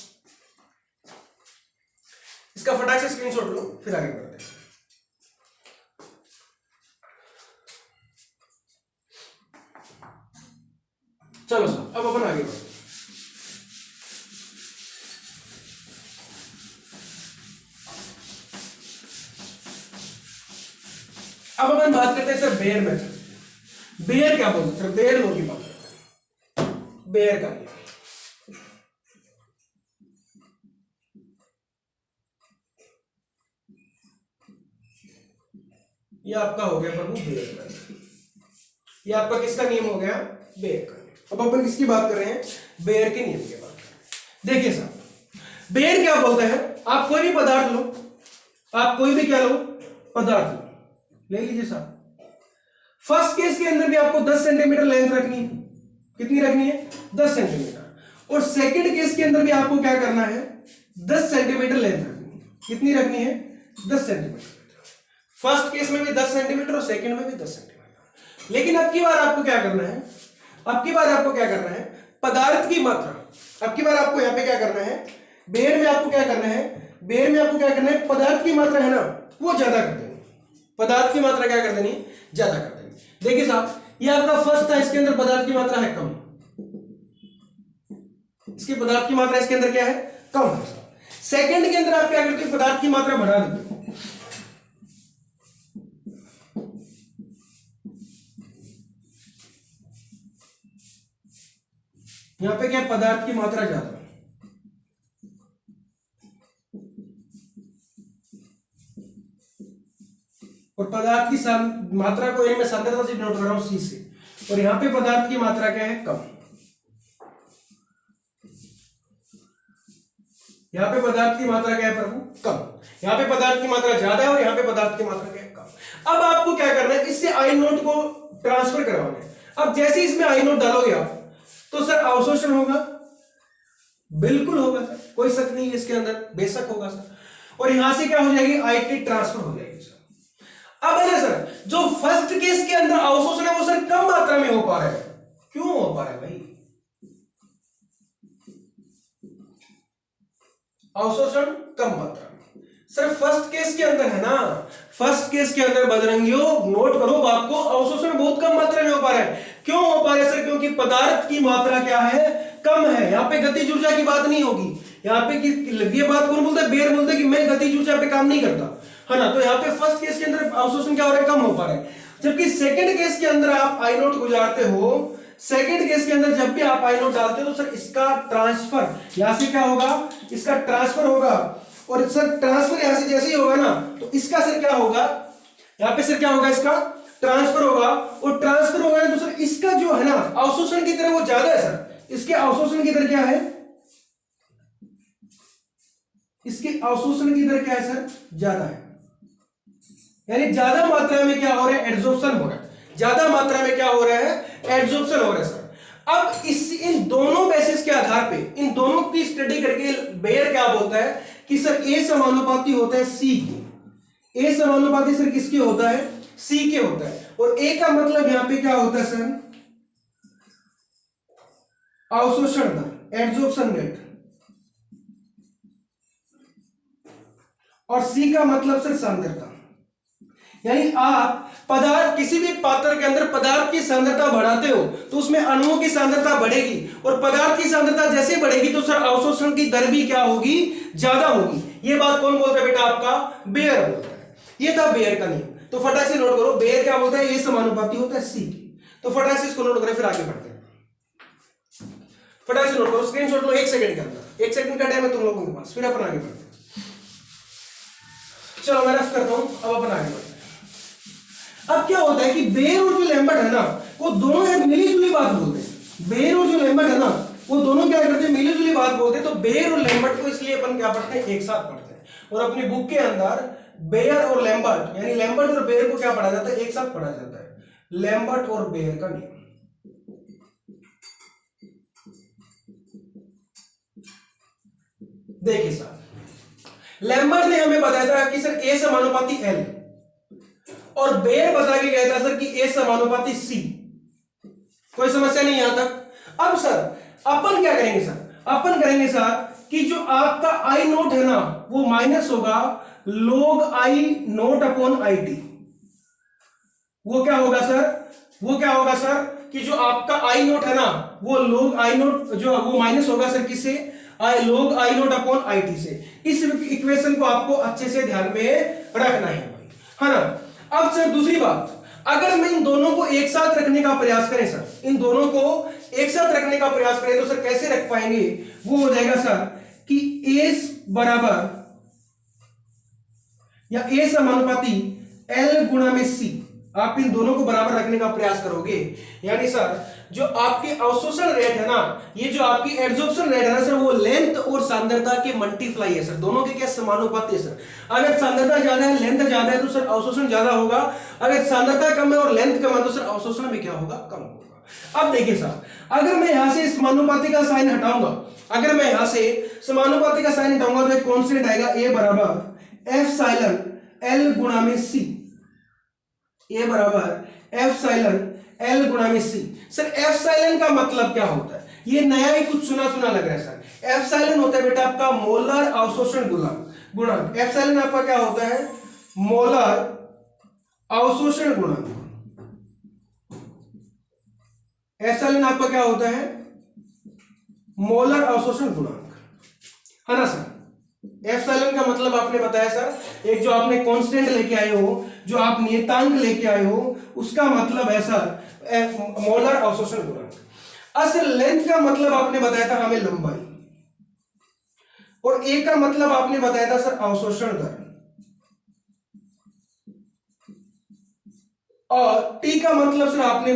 इसका फटाक से स्क्रीनशॉट लो, फिर आगे बढ़ते हैं। अब अपन बात करते हैं सर बेयर मेथड। बेयर क्या बोलते हैं सर? बेयर लॉ की बात करते हैं। बेयर का नियम, ये आपका हो गया प्रभु बेयर का नियम। ये आपका किसका नियम हो गया? बेयर का नियम। अब अपन किसकी बात कर रहे हैं? बेयर के नियम की बात कर रहे हैं। देखिए साहब, बेयर क्या बोलता है? आप कोई भी पदार्थ लो, आप कोई भी क्या लो? पदार्थ लो, ले लीजिए साहब। फर्स्ट केस के अंदर भी आपको 10 सेंटीमीटर लेंथ रखनी है। कितनी रखनी है? 10 सेंटीमीटर। और सेकंड केस के अंदर भी आपको क्या करना है? 10 सेंटीमीटर लेंथ रखनी है। कितनी रखनी है? 10 सेंटीमीटर। फर्स्ट केस में भी 10 सेंटीमीटर और सेकंड में भी 10 सेंटीमीटर। लेकिन अब की बार आपको क्या करना है? अब की बार आपको क्या करना है? पदार्थ की मात्रा, अब की बार आपको यहां पे क्या करना है? बेयर में आपको क्या करना है? बेयर में आपको क्या करना है? पदार्थ की मात्रा है ना, वो ज्यादा कर देनी। पदार्थ की मात्रा क्या कर देनी? ज्यादा कर देनी। देखिए साहब, ये आपका फर्स्ट था, इसके अंदर पदार्थ की मात्रा है कम, इसकी पदार्थ की मात्रा इसके अंदर क्या है? कम है। सेकंड के अंदर आप क्या करते हो? पदार्थ की मात्रा बढ़ा देते हो। यहां पे क्या? पदार्थ की मात्रा ज्यादा, और पदार्थ की मात्रा को मैं सांद्रता से डिनोट कर रहा हूं सी से, और यहां पे पदार्थ की मात्रा क्या है? कम। यहां पे पदार्थ की मात्रा क्या है प्रभु? कम। यहां पे पदार्थ की मात्रा ज्यादा है और यहां पे पदार्थ की मात्रा क्या है? कम। अब आपको क्या करना है? इससे आई नोट को ट्रांसफर करवाना है। अब जैसे इसमें आई नोट डालोगे आप, तो सर अवशोषण होगा, बिल्कुल होगा सर, कोई शक नहीं है इसके अंदर, बेशक होगा सर। और यहां से क्या हो जाएगी? आईटी ट्रांसफर हो जाएगी सर। अब है ना सर, जो फर्स्ट केस के अंदर अवशोषण है वो सर कम मात्रा में हो पा रहा है। क्यों हो पा रहा है भाई? अवशोषण कम मात्रा में सर फर्स्ट केस के अंदर है ना, फर्स्ट केस के अंदर बजरंगियों नोट करो बात को, अवशोषण बहुत कम मात्रा में हो पा रहा है। क्यों हो पा रहा है सर? क्योंकि पदार्थ की मात्रा क्या है? कम है। यहां पे गतिज ऊर्जा की बात नहीं होगी। यहां पे ये बात कौन बोलता है? बेयर बोलता है कि मैं गतिज ऊर्जा पे काम नहीं करता, है ना। तो यहाँ पे फर्स्ट केस के अंदर अवशोषण क्या हो रहा है? कम हो पा रहा है। जबकि सेकंड केस के अंदर आप आई नोट गुजारते हो, सेकंड केस के अंदर जब भी आप आई नोट डालते हो तो सर इसका ट्रांसफर यहां से क्या होगा? इसका ट्रांसफर होगा। और सर ट्रांसफर यहां से जैसे ही होगा ना, तो इसका सर क्या होगा? यहां पे सर क्या होगा? इसका ट्रांसफर होगा। और ट्रांसफर होगा तो सर इसका जो है ना अवशोषण की दर वो ज्यादा है सर। इसके अवशोषण की दर क्या है? इसके अवशोषण की दर क्या है सर? ज्यादा है। यानी ज्यादा मात्रा में क्या हो रहा है? एड्सॉर्प्शन हो रहा है। ज्यादा मात्रा में क्या हो रहा है? एड्सॉर्प्शन हो रहा है सर। अब इन दोनों बेसिस के आधार पे, इन दोनों की स्टडी करके बेयर क्या बोलता है कि सर ए समानुपाती होता है सी के। ए समानुपाती सर किसके होता है? सी के होता है। और ए का मतलब यहां पे क्या होता है सर? अवशोषण दर, एड्सॉर्प्शन रेट। और सी का मतलब सर सांद्रता। यानी आप पदार्थ, किसी भी पात्र के अंदर पदार्थ की सांद्रता बढ़ाते हो तो उसमें अणुओं की सांद्रता बढ़ेगी, और पदार्थ की सांद्रता जैसे बढ़ेगी तो सर अवशोषण की दर भी क्या होगी? ज्यादा होगी। ये बात कौन बोलता है बेटा? आपका बेयर बोलता है। ये था बेयर का नियम। तो फटाक से नोट करो, बेयर क्या बोलता है? ये समानुपाती होता है सी की। तो फटाक से इसको नोट करें, फिर आगे बढ़ते हैं। फटाक से नोट करो, स्क्रीनशॉट लो 1 सेकंड के अंदर। 1 सेकंड का टाइम है तुम लोगों के पास, फिर अपन आगे बढ़ते हैं। चलो मैं रफ करता हूं, अब अपन आगे बढ़ते हैं। अब क्या होता है कि बेयर और जो लैम्बर्ट है ना, वो दोनों एक मिलीजुली बात बोलते हैं। बेयर और जो लैम्बर्ट है ना, वो दोनों क्या करते हैं? मिलीजुली बात बोलते हैं। तो बेयर और लैम्बर्ट को इसलिए अपन क्या पढ़ते हैं? एक साथ पढ़ते हैं। और अपनी बुक के अंदर बेयर और लैम्बर्ट, यानी लैम्बर्ट और बेयर को क्या पढ़ा जाता है? एक साथ पढ़ा जाता है, लैम्बर्ट और बेयर का नियम। देखिए साहब, लैम्बर्ट ने हमें बताया था कि सर ए समानुपाती एल, और बेयर बता के गया था सर कि ए समानुपाती सी। कोई समस्या नहीं यहां तक। अब सर अपन क्या करेंगे सर? अपन करेंगे सर कि जो आपका आई नोट है ना, वो माइनस होगा log I naught upon I T. वो क्या होगा सर? वो क्या होगा सर कि जो आपका आई नोट है ना, वो log आई नोट जो वो माइनस होगा सर किससे? log I naught upon I T से। इस इक्वेशन को आपको अच्छे से ध्यान में रखना है भाई, है ना। अब अब सर दूसरी बात, अगर मैं इन दोनों को एक साथ रखने का प्रयास करें सर, इन दोनों को एक साथ रखने का प्रयास करें तो सर कैसे रख पाएंगे, वो हो जाएगा सर कि A बराबर या A समानुपाती L गुणा में C। आप इन दोनों को बराबर रखने का प्रयास करोगे, यानी सर जो आपकी अवशोषण रेट है ना, ये जो आपकी एड्सॉर्प्शन रेट है ना सर, वो लेंथ और सांद्रता के मल्टीप्लाई है सर, दोनों के क्या समानुपाती है सर। अगर सांद्रता ज्यादा है, लेंथ ज्यादा है तो सर अवशोषण ज्यादा होगा, अगर सांद्रता कम है और लेंथ कम है तो सर अवशोषण भी क्या होगा, कम होगा। अब देखिए सर, अगर मैं यहां से समानुपाती का साइन हटाऊंगा, अगर मैं यहां से समानुपाती का साइन हटाऊंगा तो एक कांस्टेंट आएगा A बराबर एप्सिलॉन L गुणा में C, A बराबर एप्सिलॉन L गुणा में C। सर एप्सिलॉन का मतलब क्या होता है, ये नया ही कुछ सुना सुना लग रहा है सर। एप्सिलॉन होता है बेटा आपका मोलर अवशोषण गुणांक। एप्सिलॉन आपका क्या होता है, मोलर अवशोषण गुणांक। एप्सिलॉन आपका क्या होता है, मोलर अवशोषण गुणांक, है ना सर। एप्सिलॉन का मतलब आपने बताया सर, एक जो आपने कांस्टेंट लेके आए हो, जो आप नियतांक लेके आए हो, उसका मतलब है सर मोलर अवशोषण गुणांक। असल लेंथ का मतलब आपने बताया था हमें लंबाई, और ए का मतलब आपने बताया था सर अवशोषण दर, और टी का मतलब सर आपने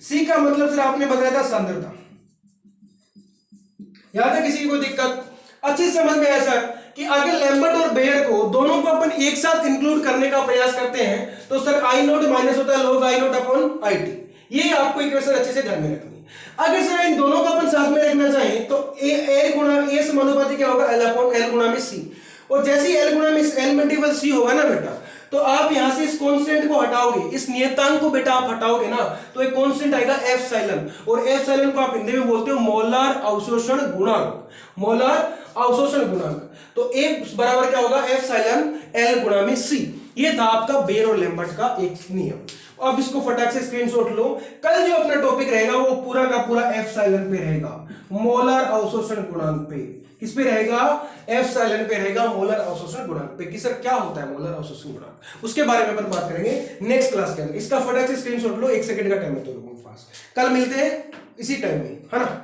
सी का मतलब सर आपने बताया था सांद्रता। याद है किसी को दिक्कत, अच्छी समझ में आया सर कि अगर लैम्बर्ट और बेयर को दोनों को अपन एक साथ इंक्लूड करने का प्रयास करते हैं तो सर आई नोट माइनस होता है log I naught upon I T. ये आपको इक्वेशन अच्छे से ध्यान में रखनी है। अगर सर इन दोनों को अपन साथ में रखना चाहें तो ए समानुपाती क्या होगा, L अपॉन L गुणा में C, और जैसे ही L गुणा में L मल्टीपल C होगा ना बेटा, तो आप यहां से इस कांस्टेंट को हटाओगे, इस नियतांक को बेटा आप हटाओगे ना, तो एक कांस्टेंट आएगा एप्सिलॉन, और एप्सिलॉन को आप हिंदी में बोलते हो मोलर अवशोषण गुणांक, मोलर अवशोषण गुणांक। तो एक बराबर क्या होगा, एप्सिलॉन L गुणा में C। ये था आपका बेयर और लैम्बर्ट का एक नियम। अब इसको फटाक से स्क्रीनशॉट लो, कल जो अपना टॉपिक रहेगा वो पूरा का पूरा एप्सिलॉन पे रहेगा, मोलर अवशोषण गुणांक पे। किस पे रहेगा, एप्सिलॉन पे रहेगा, मोलर अवशोषण गुणांक पे। कि सर क्या होता है मोलर अवशोषण गुणांक, उसके बारे में अपन बात करेंगे नेक्स्ट क्लास के अंदर। इसका फटाक से स्क्रीनशॉट लो, 1 सेकंड का टाइम है तो लोगों के पास। कल मिलते हैं इसी टाइम में, है ना।